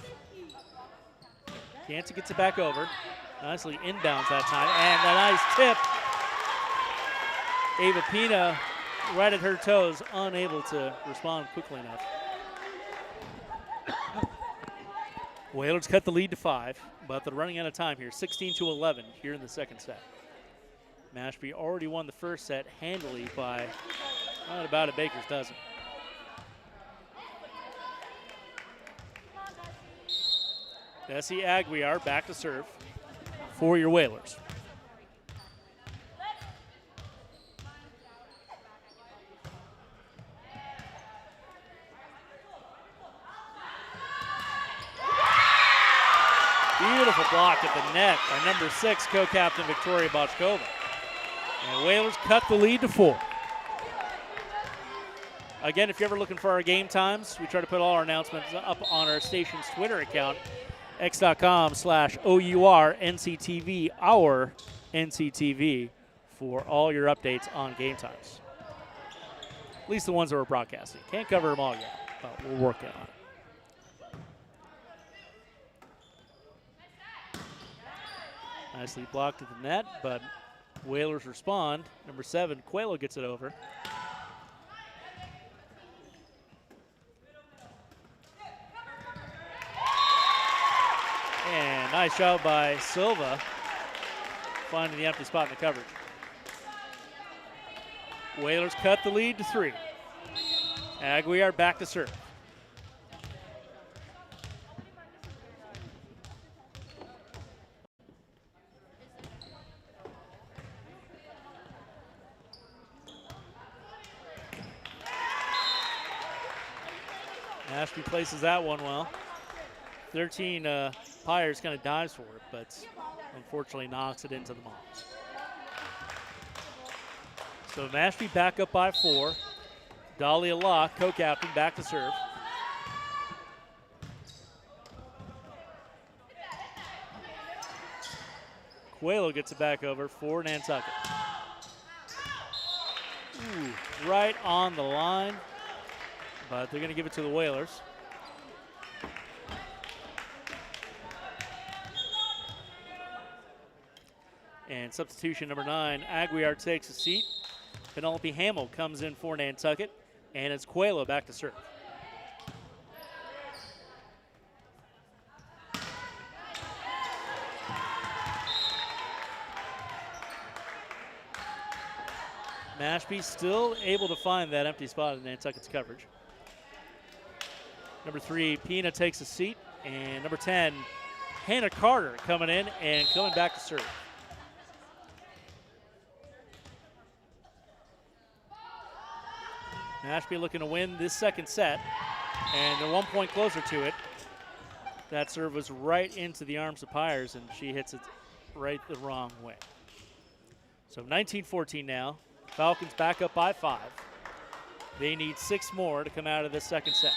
Speaker 1: Canty gets it back over. Nicely inbounds that time, and a nice tip. Ava Pina right at her toes, unable to respond quickly enough. Whalers cut the lead to 5, but they're running out of time here. 16-11 here in the second set. Mashpee already won the first set handily by about a baker's dozen. Bessie Aguiar back to serve for your Whalers. Beautiful block at the net by number 6, co-captain Victoria Bochkova. And Whalers cut the lead to 4. Again, if you're ever looking for our game times, we try to put all our announcements up on our station's Twitter account, x.com/OUR NCTV, our NCTV, for all your updates on game times. At least the ones that we're broadcasting. Can't cover them all yet, but we're working on it. Nicely blocked at the net, but Whalers respond. Number 7, Coelho gets it over. And nice shot by Silva, finding the empty spot in the coverage. Whalers cut the lead to 3. Aguiar back to serve. Mashpee places that one well. 13 Pyers kind of dives for it, but unfortunately knocks it into the moms. So Mashpee back up by 4. Dahlia Locke, co-captain, back to serve. Coelho gets it back over for Nantucket. right on the line, but they're going to give it to the Whalers. And substitution number 9, Aguiar takes a seat. Penelope Hamill comes in for Nantucket, and it's Coelho back to serve. Mashpee still able to find that empty spot in Nantucket's coverage. Number 3, Pina takes a seat, and number 10, Hannah Carter coming in and coming back to serve. Mashpee looking to win this second set, and they're 1 point closer to it. That serve was right into the arms of Pyers, and she hits it right the wrong way. So 19-14 now. Falcons back up by 5. They need 6 more to come out of this second set.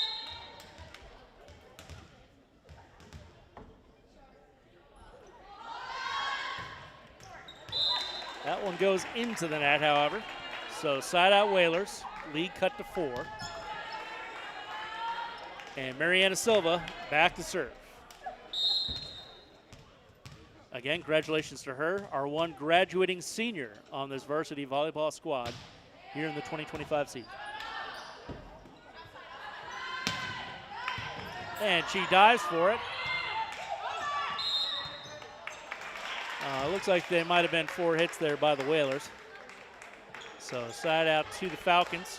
Speaker 1: That one goes into the net, however. So side out Whalers, lead cut to 4. And Mariana Silva back to serve. Again, congratulations to her, our one graduating senior on this varsity volleyball squad here in the 2025 season. And she dives for it. Looks like there might have been 4 hits there by the Whalers. So side out to the Falcons.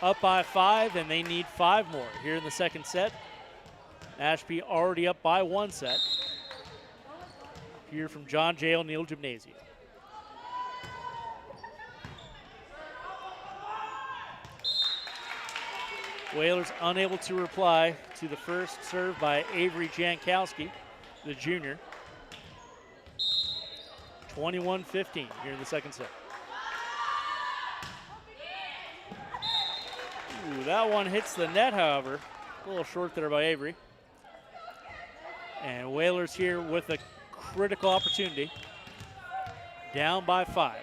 Speaker 1: Up by 5, and they need 5 more here in the second set. Mashpee already up by 1 set. Here from John J. O'Neill Gymnasium. Whalers unable to reply to the first serve by Avery Jankowski, the junior. 21-15 here in the second set. Ooh, that one hits the net, however. A little short there by Avery. And Whalers here with a critical opportunity. Down by 5.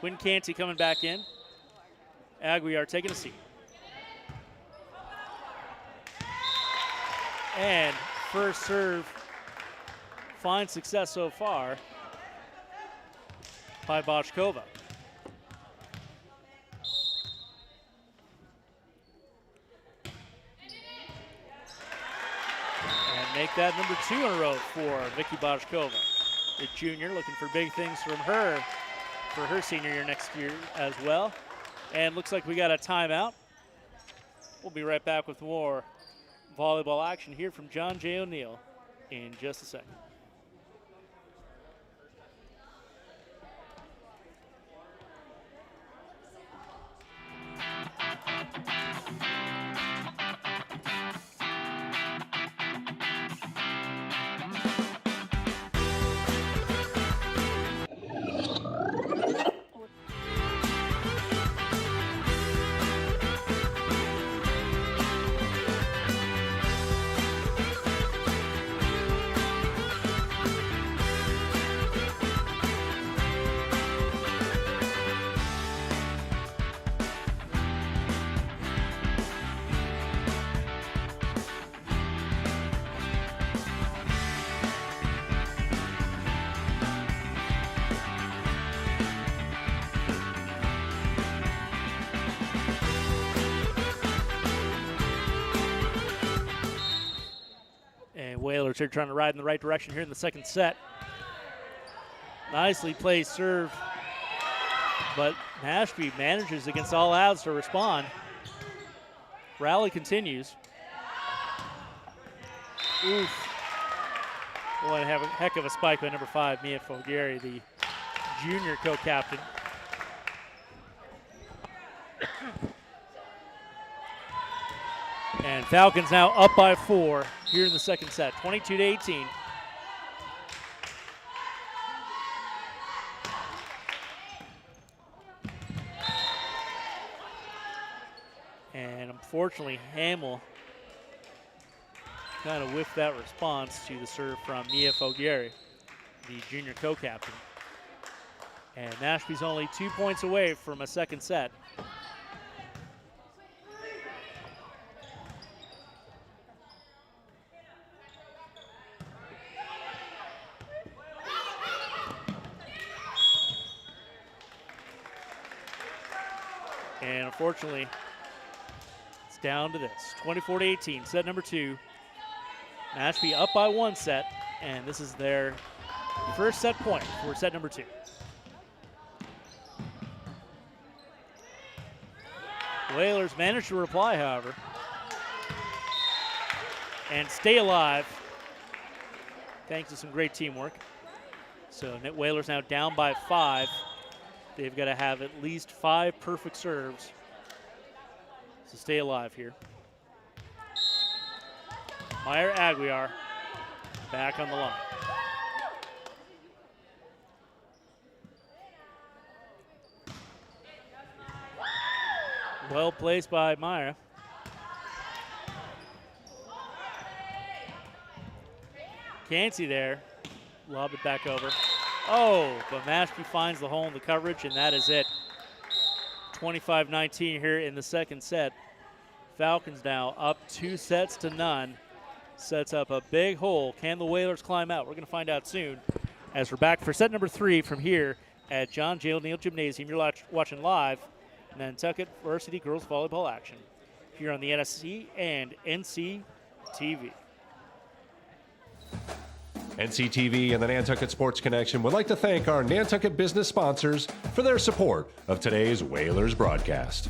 Speaker 1: Quinn Canty coming back in. Aguiar taking a seat. And first serve finds success so far by Bochkova. And make that number 2 in a row for Vicky Bochkova, the junior, looking for big things from her for her senior year next year as well. And looks like we got a timeout. We'll be right back with more volleyball action here from John J. O'Neill in just a second. Whalers are trying to ride in the right direction here in the second set. Nicely placed serve, but Mashpee manages against all odds to respond. Rally continues. Oof. Boy, have a heck of a spike by number 5, Mia Fogieri, the junior co-captain. And Falcons now up by 4 here in the second set, 22-18. And unfortunately, Hamill kind of whiffed that response to the serve from Mia Fogieri, the junior co-captain. And Mashpee's only 2 points away from a second set. And unfortunately, it's down to this, 24-18, set number 2. Mashpee up by 1 set, and this is their first set point for set number 2. Whalers managed to reply, however, and stay alive thanks to some great teamwork. So Whalers now down by 5. They've got to have at least 5 perfect serves to stay alive here. Meyer Aguiar back on the line. Well placed by Meyer. Cansey there. Lob it back over. Oh, but Mashpee finds the hole in the coverage, and that is it. 25-19 here in the second set. Falcons now up 2-0. Sets up a big hole. Can the Whalers climb out? We're going to find out soon as we're back for set number 3 from here at John J. O'Neill Gymnasium. You're watching live Nantucket Varsity Girls Volleyball action here on the NSC and NCTV.
Speaker 13: NCTV and the Nantucket Sports Connection would like to thank our Nantucket business sponsors for their support of today's Whalers broadcast.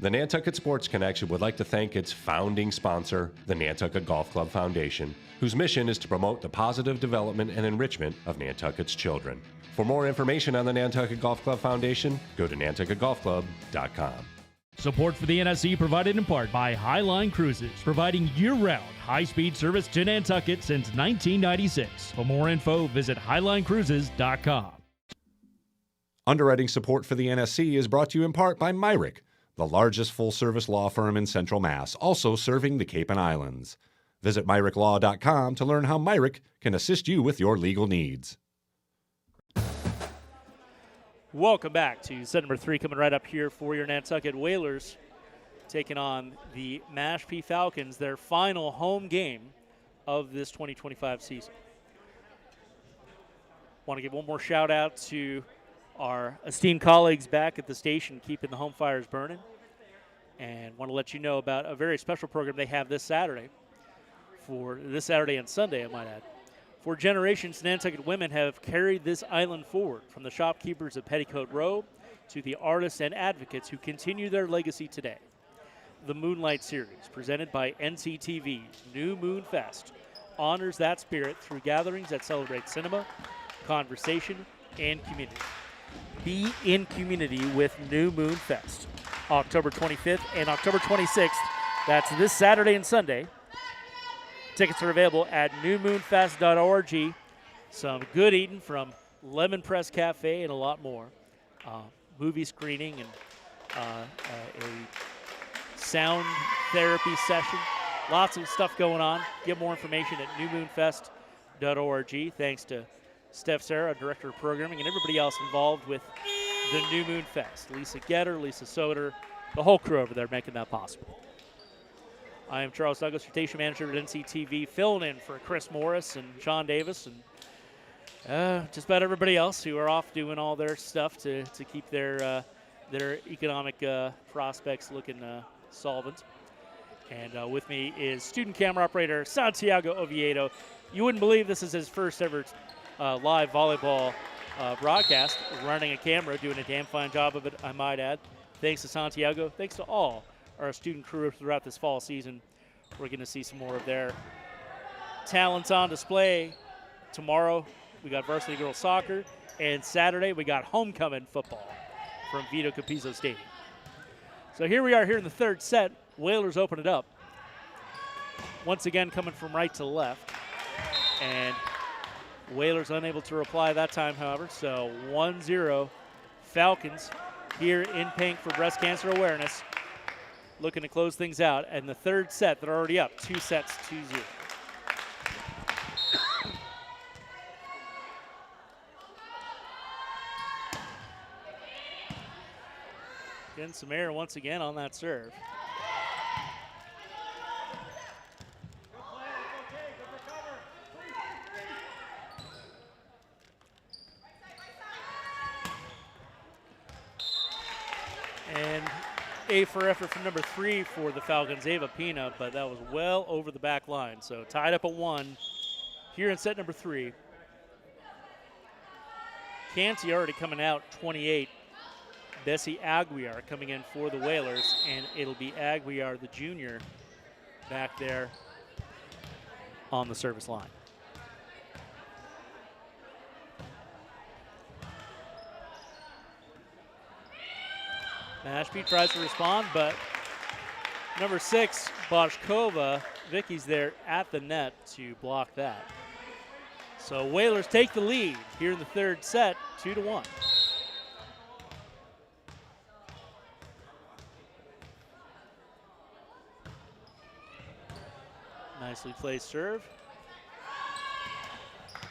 Speaker 13: The Nantucket Sports Connection would like to thank its founding sponsor, the Nantucket Golf Club Foundation, whose mission is to promote the positive development and enrichment of Nantucket's children. For more information on the Nantucket Golf Club Foundation, go to nantucketgolfclub.com.
Speaker 12: Support for the NSC provided in part by Highline Cruises, providing year-round high-speed service to Nantucket since 1996. For more info, visit highlinecruises.com.
Speaker 2: Underwriting support for the NSC is brought to you in part by Myrick, the largest full-service law firm in Central Mass, also serving the Cape and Islands. Visit MyrickLaw.com to learn how Myrick can assist you with your legal needs.
Speaker 1: Welcome back to set number 3, coming right up here for your Nantucket Whalers, taking on the Mashpee Falcons, their final home game of this 2025 season. Want to give one more shout out to our esteemed colleagues back at the station keeping the home fires burning, and want to let you know about a very special program they have this Saturday and Sunday, I might add. For generations, Nantucket women have carried this island forward, from the shopkeepers of Petticoat Row to the artists and advocates who continue their legacy today. The Moonlight Series, presented by NCTV's New Moon Fest, honors that spirit through gatherings that celebrate cinema, conversation, and community. Be in community with New Moon Fest, October 25th and October 26th. That's this Saturday and Sunday. Tickets are available at newmoonfest.org. Some good eating from Lemon Press Cafe and a lot more. Movie screening and a sound therapy session. Lots of stuff going on. Get more information at newmoonfest.org. Thanks to Steph Sarah, Director of Programming, and everybody else involved with the New Moon Fest. Lisa Getter, Lisa Soder, the whole crew over there making that possible. I am Charles Douglas, your station manager at NCTV, filling in for Chris Morris and Sean Davis and just about everybody else who are off doing all their stuff to keep their economic prospects looking solvent. And with me is student camera operator Santiago Oviedo. You wouldn't believe this is his first ever live volleyball broadcast, running a camera, doing a damn fine job of it, I might add. Thanks to Santiago. Thanks to all our student crew throughout this fall season. We're going to see some more of their talents on display tomorrow we got varsity girls soccer, and Saturday we got homecoming football from Vito Capizzo Stadium. So here we are here in the third set. Whalers open it up. Once again coming from right to left. And Whalers unable to reply that time, however. So 1-0 Falcons here in pink for breast cancer awareness. Looking to close things out. And the third set, they're already up 2 sets, 2-0. Getting some air once again on that serve. And A for effort from number 3 for the Falcons, Ava Pina, but that was well over the back line. So tied up at 1 here in set number 3. Canty already coming out 28. Bessie Aguiar coming in for the Whalers, and it'll be Aguiar, the junior, back there on the service line. Mashpee tries to respond, but number 6, Boschkova, Vicky's there at the net to block that. So Whalers take the lead here in the third set, 2-1. Nicely placed serve.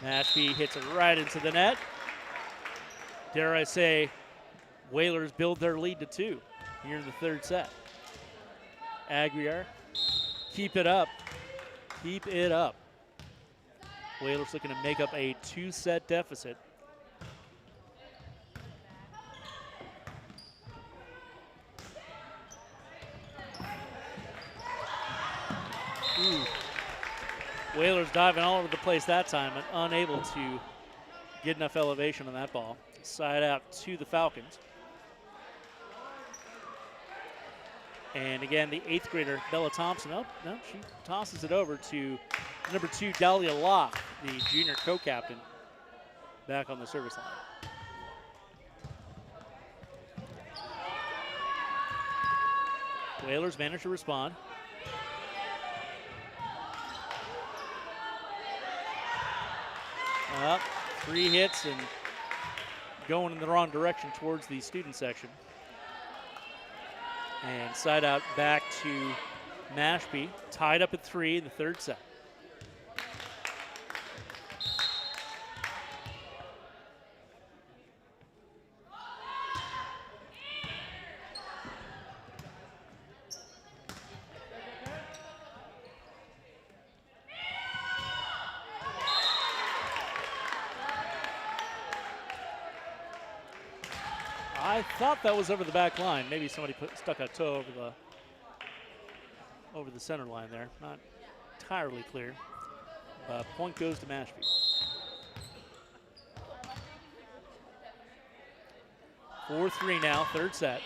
Speaker 1: Mashpee hits it right into the net. Dare I say, Whalers build their lead to 2 here in the third set. Aguiar, keep it up. Keep it up. Whalers looking to make up a 2-set deficit. Ooh. Whalers diving all over the place that time and unable to get enough elevation on that ball. Side out to the Falcons. And again, the 8th grader, Bella Thompson. Oh, no, she tosses it over to number 2, Dahlia Locke, the junior co-captain, back on the service line. Whalers manage to respond. Up, 3 hits and going in the wrong direction towards the student section. And side out back to Mashpee, tied up at 3 in the third set. I thought that was over the back line. Maybe somebody stuck a toe over the center line there. Not entirely clear. Point goes to Mashpee. Four 4-3 now, third set.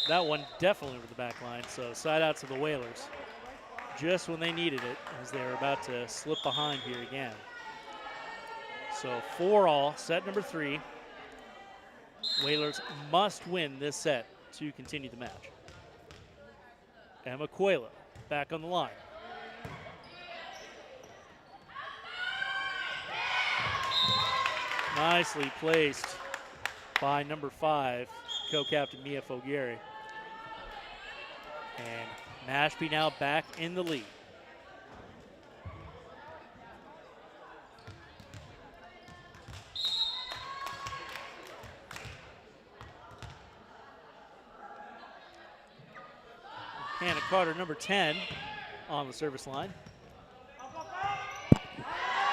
Speaker 1: That one definitely over the back line, so side out to the Whalers. Just when they needed it, as they were about to slip behind here again. So 4-all, set number 3. Whalers must win this set to continue the match. Emma Coelho back on the line. Nicely placed by number 5, co-captain Mia Fogieri. And Mashpee now back in the lead. Hannah Carter, number 10, on the service line.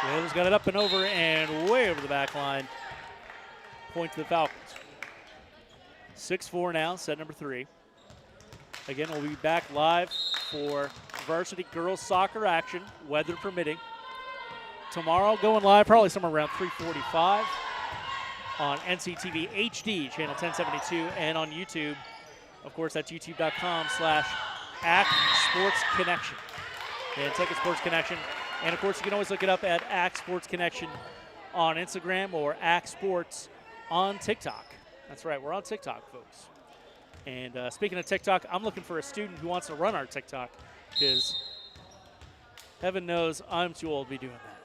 Speaker 1: Whalers got it up and over and way over the back line. Point to the Falcons. 6-4 now, set number 3. Again, we'll be back live for varsity girls soccer action, weather permitting. Tomorrow going live probably somewhere around 3:45. on NCTV HD Channel 1072 and on YouTube. Of course, that's youtube.com/ACT Sports Connection. Nantucket Sports Connection. And, of course, you can always look it up at ACT Sports Connection on Instagram or ACT Sports on TikTok. That's right, we're on TikTok, folks. And speaking of TikTok, I'm looking for a student who wants to run our TikTok because heaven knows I'm too old to be doing that.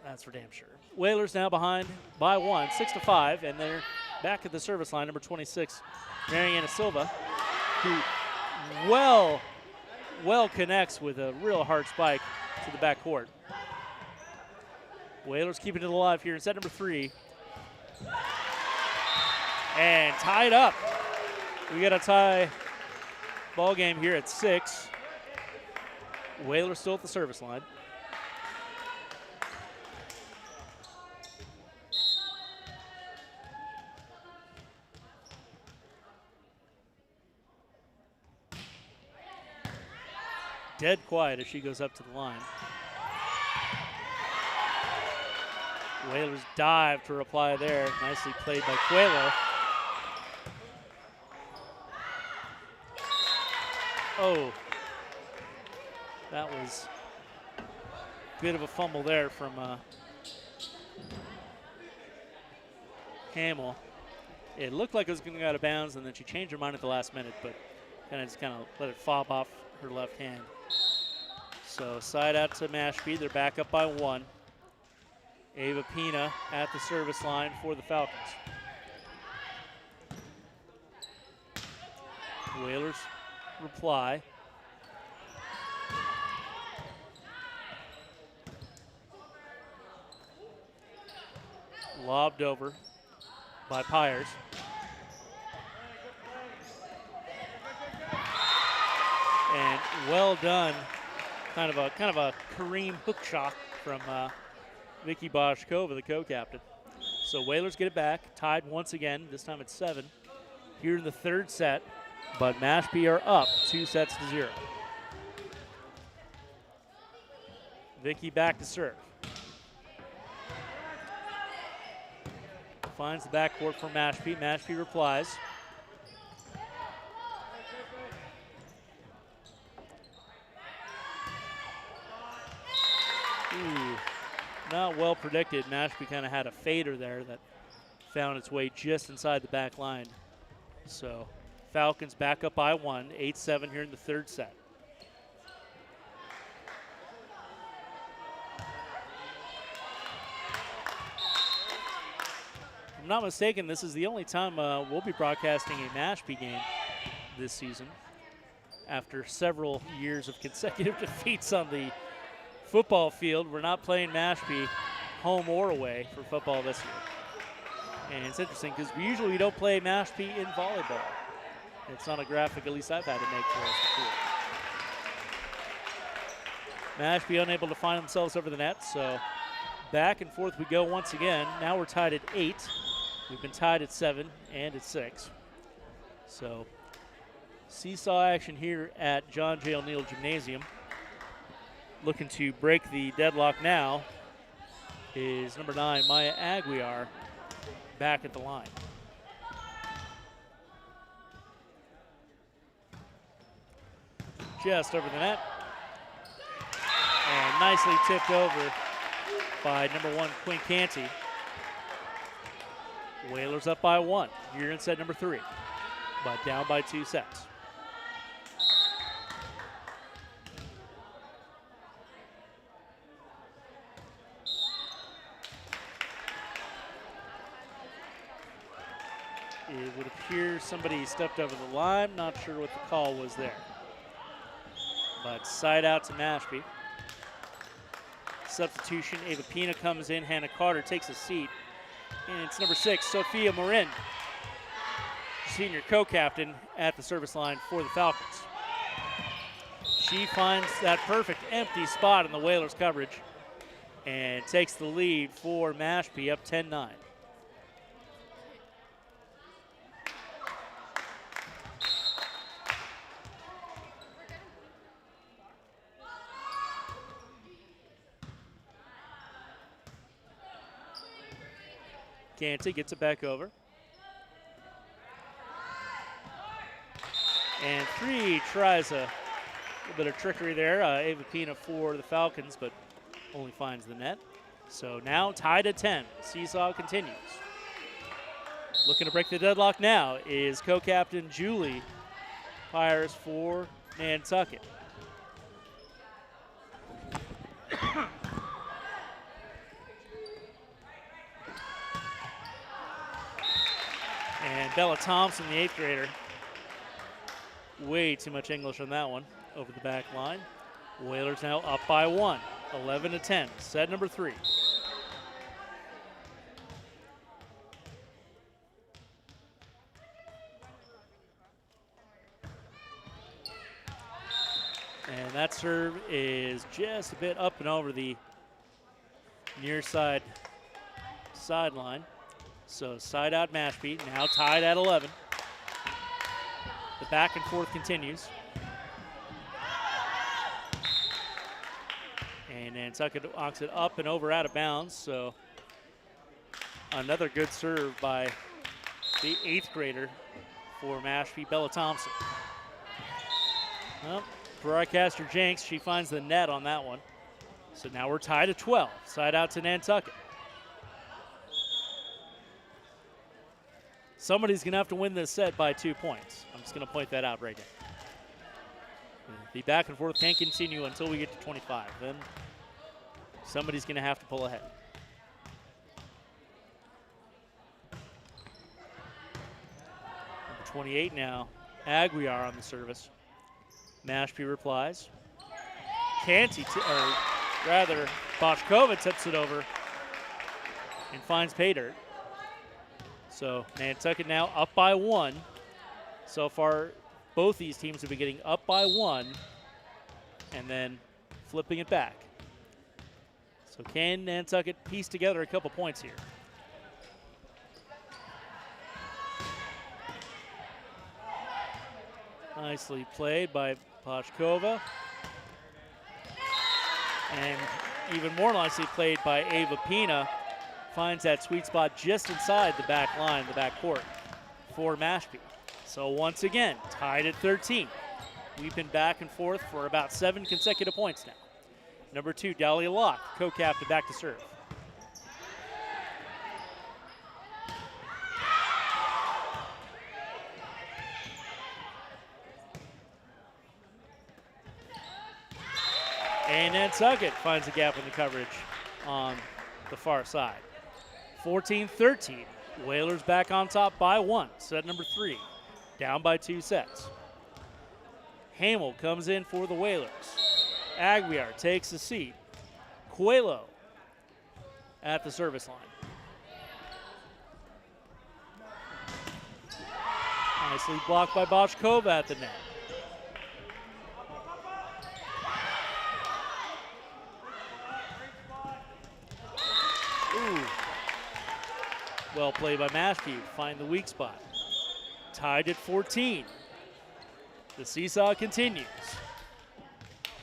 Speaker 1: That's for damn sure. Whalers now behind by 1, 6-5, and they're back at the service line, number 26, Mariana Silva, who well connects with a real hard spike to the backcourt. Whalers keeping it alive here in set number 3. And tied up. We got a tie ball game here at 6. Whalers still at the service line. Dead quiet as she goes up to the line. Whalers dive to reply there. Nicely played by Coelho. Oh, that was a bit of a fumble there from Hamill. It looked like it was going to go out of bounds, and then she changed her mind at the last minute, but kind of let it fob off her left hand. So side out to Mashpee. They're back up by 1. Ava Pina at the service line for the Falcons. Whalers reply. Lobbed over by Pyers. And well done. Kind of a Kareem hook shot from Vicky Boschkova, the co-captain. So Whalers get it back, tied once again. This time it's 7 here in the third set, but Mashpee are up 2-0. Vicky back to serve. Finds the backcourt for Mashpee. Mashpee replies. Not well predicted. Mashpee kind of had a fader there that found its way just inside the back line. So Falcons back up by 1, 8-7 here in the third set. If I'm not mistaken, this is the only time we'll be broadcasting a Mashpee game this season after several years of consecutive defeats on the football field. We're not playing Mashpee home or away for football this year. And it's interesting because we don't play Mashpee in volleyball. It's not a graphic, at least I've had to make for us before. Mashpee unable to find themselves over the net, so back and forth we go once again. Now we're tied at 8. We've been tied at 7 and at 6. So seesaw action here at John J. O'Neill Gymnasium. Looking to break the deadlock now is number 9, Maya Aguiar, back at the line. Just over the net. And nicely tipped over by number 1, Quinn Canty. Whalers up by 1 here in set number 3, but down by 2 sets. It would appear somebody stepped over the line. Not sure what the call was there. But side out to Mashpee. Substitution, Ava Pina comes in. Hannah Carter takes a seat. And it's number 6, Sophia Marin, senior co-captain at the service line for the Falcons. She finds that perfect empty spot in the Whalers coverage and takes the lead for Mashpee, up 10-9. Canty gets it back over. And 3 tries a little bit of trickery there. Ava Pina for the Falcons, but only finds the net. So now tied at 10. Seesaw continues. Looking to break the deadlock now is co-captain Julie Pires for Nantucket. And Bella Thompson, the 8th grader. Way too much English on that one. Over the back line. Whalers now up by 1. 11-10. Set number 3. And that serve is just a bit up and over the near side sideline. So side out Mashpee, now tied at 11. The back and forth continues. And Nantucket knocks it up and over out of bounds. So another good serve by the 8th grader for Mashpee, Bella Thompson. Well, broadcaster Jenks, she finds the net on that one. So now we're tied at 12. Side out to Nantucket. Somebody's going to have to win this set by 2 points. I'm just going to point that out right now. The back and forth can't continue until we get to 25. Then somebody's going to have to pull ahead. Number 28 now, Aguiar on the service. Mashpee replies. Canty, or rather, Boschkova tips it over and finds pay dirt. So Nantucket now up by 1. So far, both these teams have been getting up by 1 and then flipping it back. So can Nantucket piece together a couple points here? Nicely played by Boschkova. And even more nicely played by Ava Pina. Finds that sweet spot just inside the back line, the back court for Mashpee. So once again, tied at 13. We've been back and forth for about 7 consecutive points now. Number 2, Dahlia Locke, co-captain, back to serve. And Nantucket finds a gap in the coverage on the far side. 14-13. Whalers back on top by 1. Set number 3. Down by 2 sets. Hamel comes in for the Whalers. Aguiar takes a seat. Coelho at the service line. Nicely blocked by Boschkova at the net. Ooh. Well played by Mashpee to find the weak spot. Tied at 14. The seesaw continues.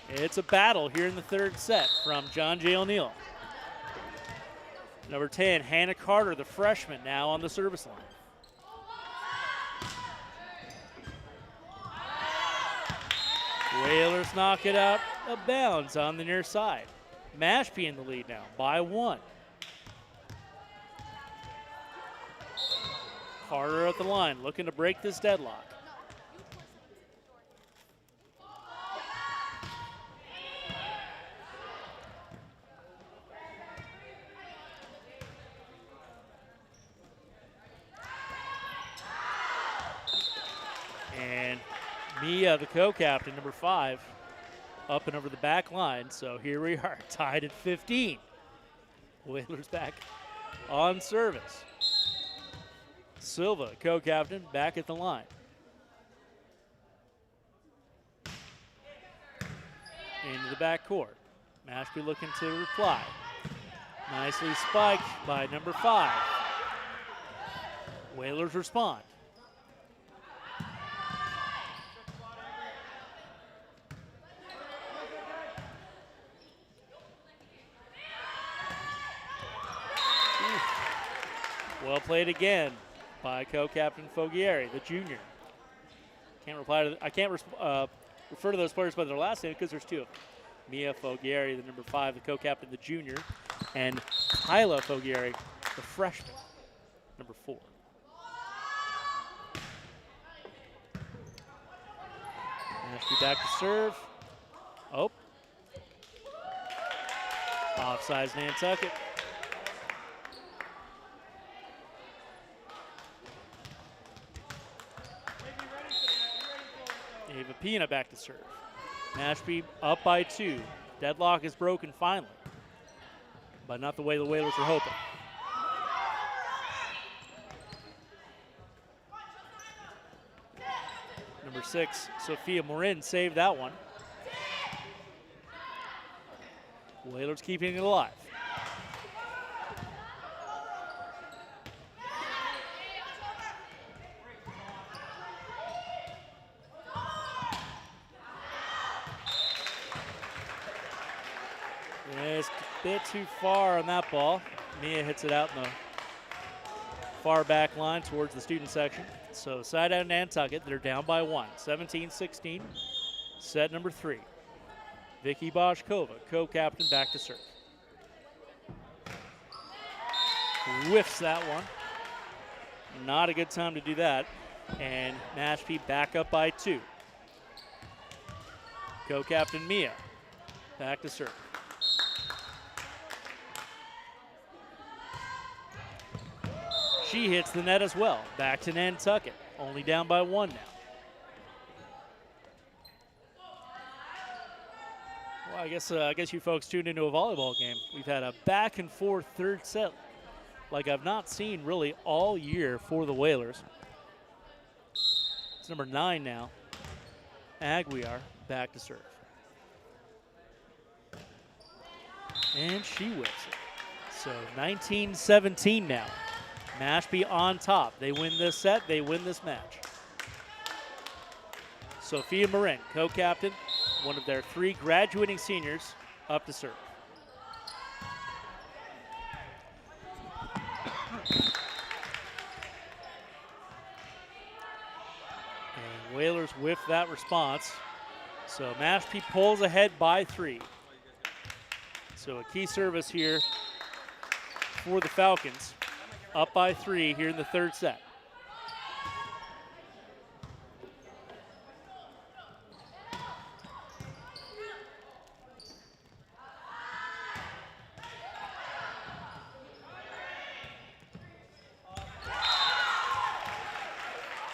Speaker 1: It's a battle here in the 3rd set from John J. O'Neill. Number 10, Hannah Carter, the freshman, now on the service line. Whalers knock it out of bounds on the near side. Mashpee in the lead now by 1. Carter at the line, looking to break this deadlock. And Mia, the co-captain, number 5, up and over the back line. So here we are, tied at 15. Whalers back on service. Silva, co-captain, back at the line. Into the back court. Mashpee looking to reply. Nicely spiked by number 5. Whalers respond. Well played again by co-captain Fogieri, the junior. I can't refer to those players by their last name because there's two of them. Mia Fogieri, the number 5, the co-captain, the junior, and Kyla Fogieri, the freshman, number 4. Mashpee back to serve. Oh. Offsides Nantucket. Ava Pina back to serve. Mashpee up by 2. Deadlock is broken finally, but not the way the Whalers were hoping. Number 6, Sophia Morin saved that one. Whalers keeping it alive. It's a bit too far on that ball. Mia hits it out in the far back line towards the student section. So side out Nantucket, they're down by 1, 17-16. Set number 3. Vicky Boschkova, co-captain, back to serve. Whiffs that one. Not a good time to do that. And Mashpee back up by 2. Co-captain Mia, back to serve. She hits the net as well. Back to Nantucket, only down by 1 now. Well, I guess you folks tuned into a volleyball game. We've had a back and forth third set like I've not seen really all year for the Whalers. It's number 9 now. Aguiar back to serve. And she whips it. So 19-17 now. Mashpee on top. They win this set, they win this match. Sophia Marin, co-captain, one of their 3 graduating seniors, up to serve. And Whalers whiff that response. So Mashpee pulls ahead by 3. So a key service here for the Falcons. Up by 3 here in the third set.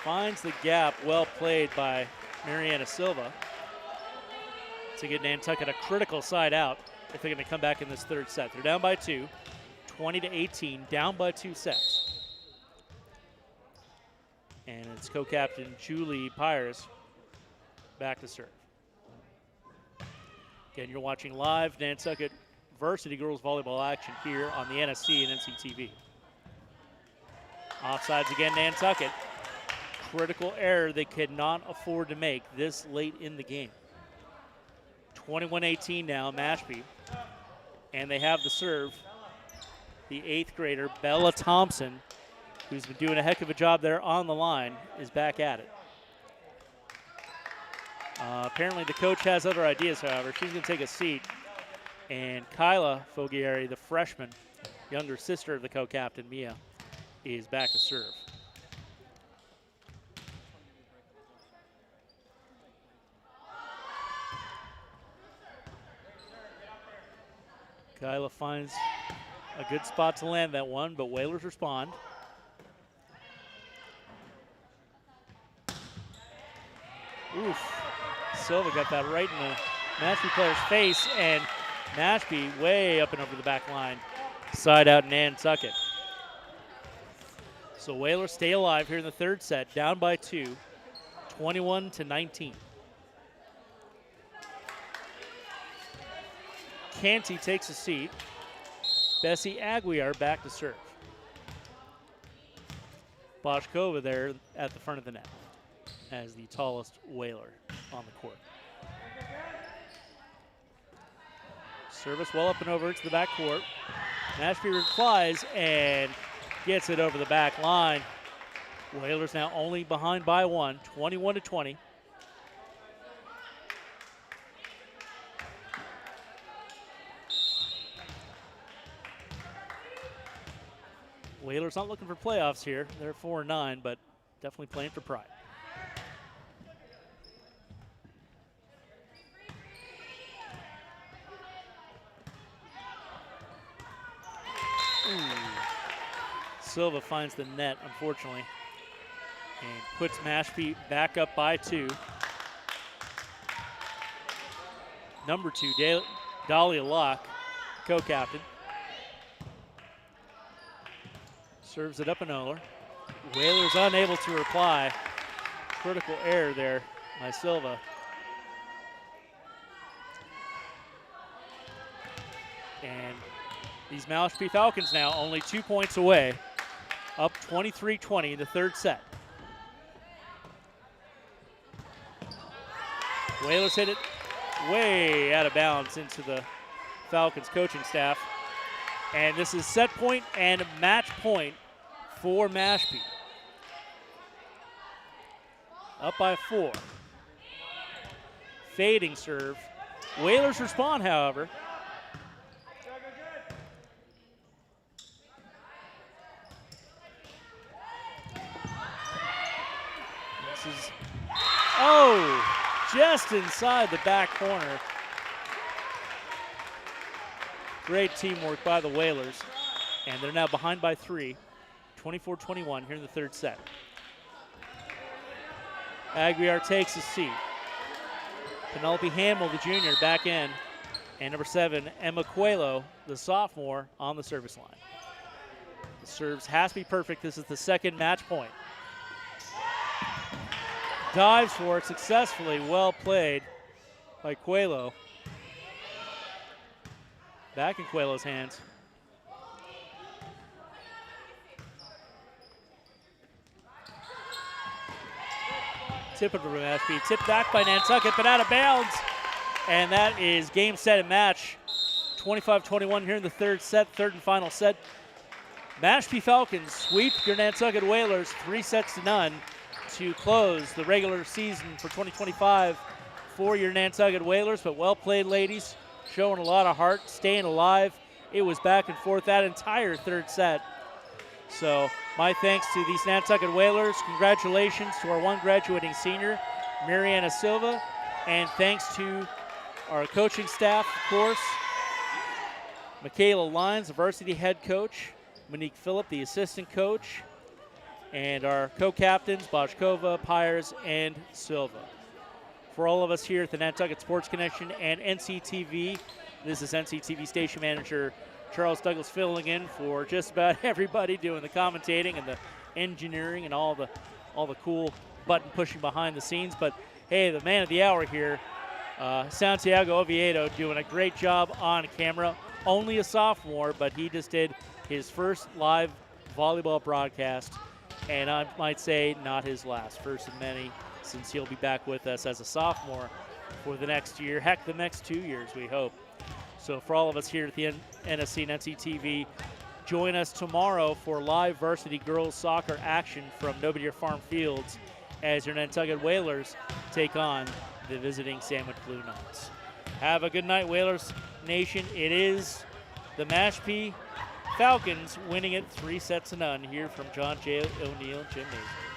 Speaker 1: Finds the gap, well played by Mariana Silva to get Nantucket a critical side out if they're going to come back in this third set. They're down by 2. 20-18, down by 2 sets. And it's co-captain Julie Pires back to serve. Again, you're watching live Nantucket Varsity Girls Volleyball action here on the NSC and NCTV. Offsides again, Nantucket. Critical error they cannot afford to make this late in the game. 21-18 now, Mashpee. And they have the serve. The 8th grader, Bella Thompson, who's been doing a heck of a job there on the line, is back at it. Apparently the coach has other ideas, however. She's going to take a seat. And Kyla Fogieri, the freshman, younger sister of the co-captain, Mia, is back to serve. Kyla finds a good spot to land that one, but Whalers respond. Oof. Silva got that right in the Mashpee player's face, and Mashpee way up and over the back line. Side out Nantucket. So Whalers stay alive here in the third set, down by 2, 21-19. Canty takes a seat. Bessie Aguiar back to serve. Boschkova there at the front of the net as the tallest Whaler on the court. Service well up and over to the back court. Mashpee replies, and gets it over the back line. Whalers now only behind by one, 21-20. Whalers not looking for playoffs here. They're 4-9, but definitely playing for pride. Silva finds the net, unfortunately, and puts Mashpee back up by 2. Number 2, Dahlia Locke, co-captain. Serves it up and over. Whalers unable to reply. Critical error there by Silva. And these Mashpee Falcons now only 2 points away, up 23-20 in the third set. Whalers hit it way out of bounds into the Falcons coaching staff. And this is set point and match point for Mashpee. Up by 4. Fading serve. Whalers respond, however. This is, just inside the back corner. Great teamwork by the Whalers. And they're now behind by 3, 24-21 here in the third set. Aguiar takes his seat. Penelope Hamill, the junior, back in. And number 7, Emma Coelho, the sophomore, on the service line. The serves has to be perfect. This is the second match point. Dives for it successfully. Well played by Coelho. Back in Coelho's hands. Tip of the Mashpee. Tipped back by Nantucket, but out of bounds. And that is game, set, and match. 25-21 here in the third set, third and final set. Mashpee Falcons sweep your Nantucket Whalers 3-0 to close the regular season for 2025 for your Nantucket Whalers. But well played, ladies. Showing a lot of heart, staying alive. It was back and forth that entire third set. So my thanks to these Nantucket Whalers. Congratulations to our one graduating senior, Mariana Silva. And thanks to our coaching staff, of course. Michaela Lyons, the varsity head coach. Monique Phillip, the assistant coach. And our co-captains, Boschkova, Pyers, and Silva. For all of us here at the Nantucket Sports Connection and NCTV, this is NCTV station manager Charles Douglas filling in for just about everybody, doing the commentating and the engineering and all the cool button pushing behind the scenes. But hey, the man of the hour here, Santiago Oviedo, doing a great job on camera. Only a sophomore, but he just did his first live volleyball broadcast, and I might say not his last, first of many, since he'll be back with us as a sophomore for the next year, heck, the next 2 years, we hope. So for all of us here at the NSC and NCTV, join us tomorrow for live varsity girls soccer action from Nobody Farm Fields as your Nantucket Whalers take on the visiting Sandwich Blue Knights. Have a good night, Whalers Nation. It is the Mashpee Falcons winning it 3-0 here from John J. O'Neill Gymnasium.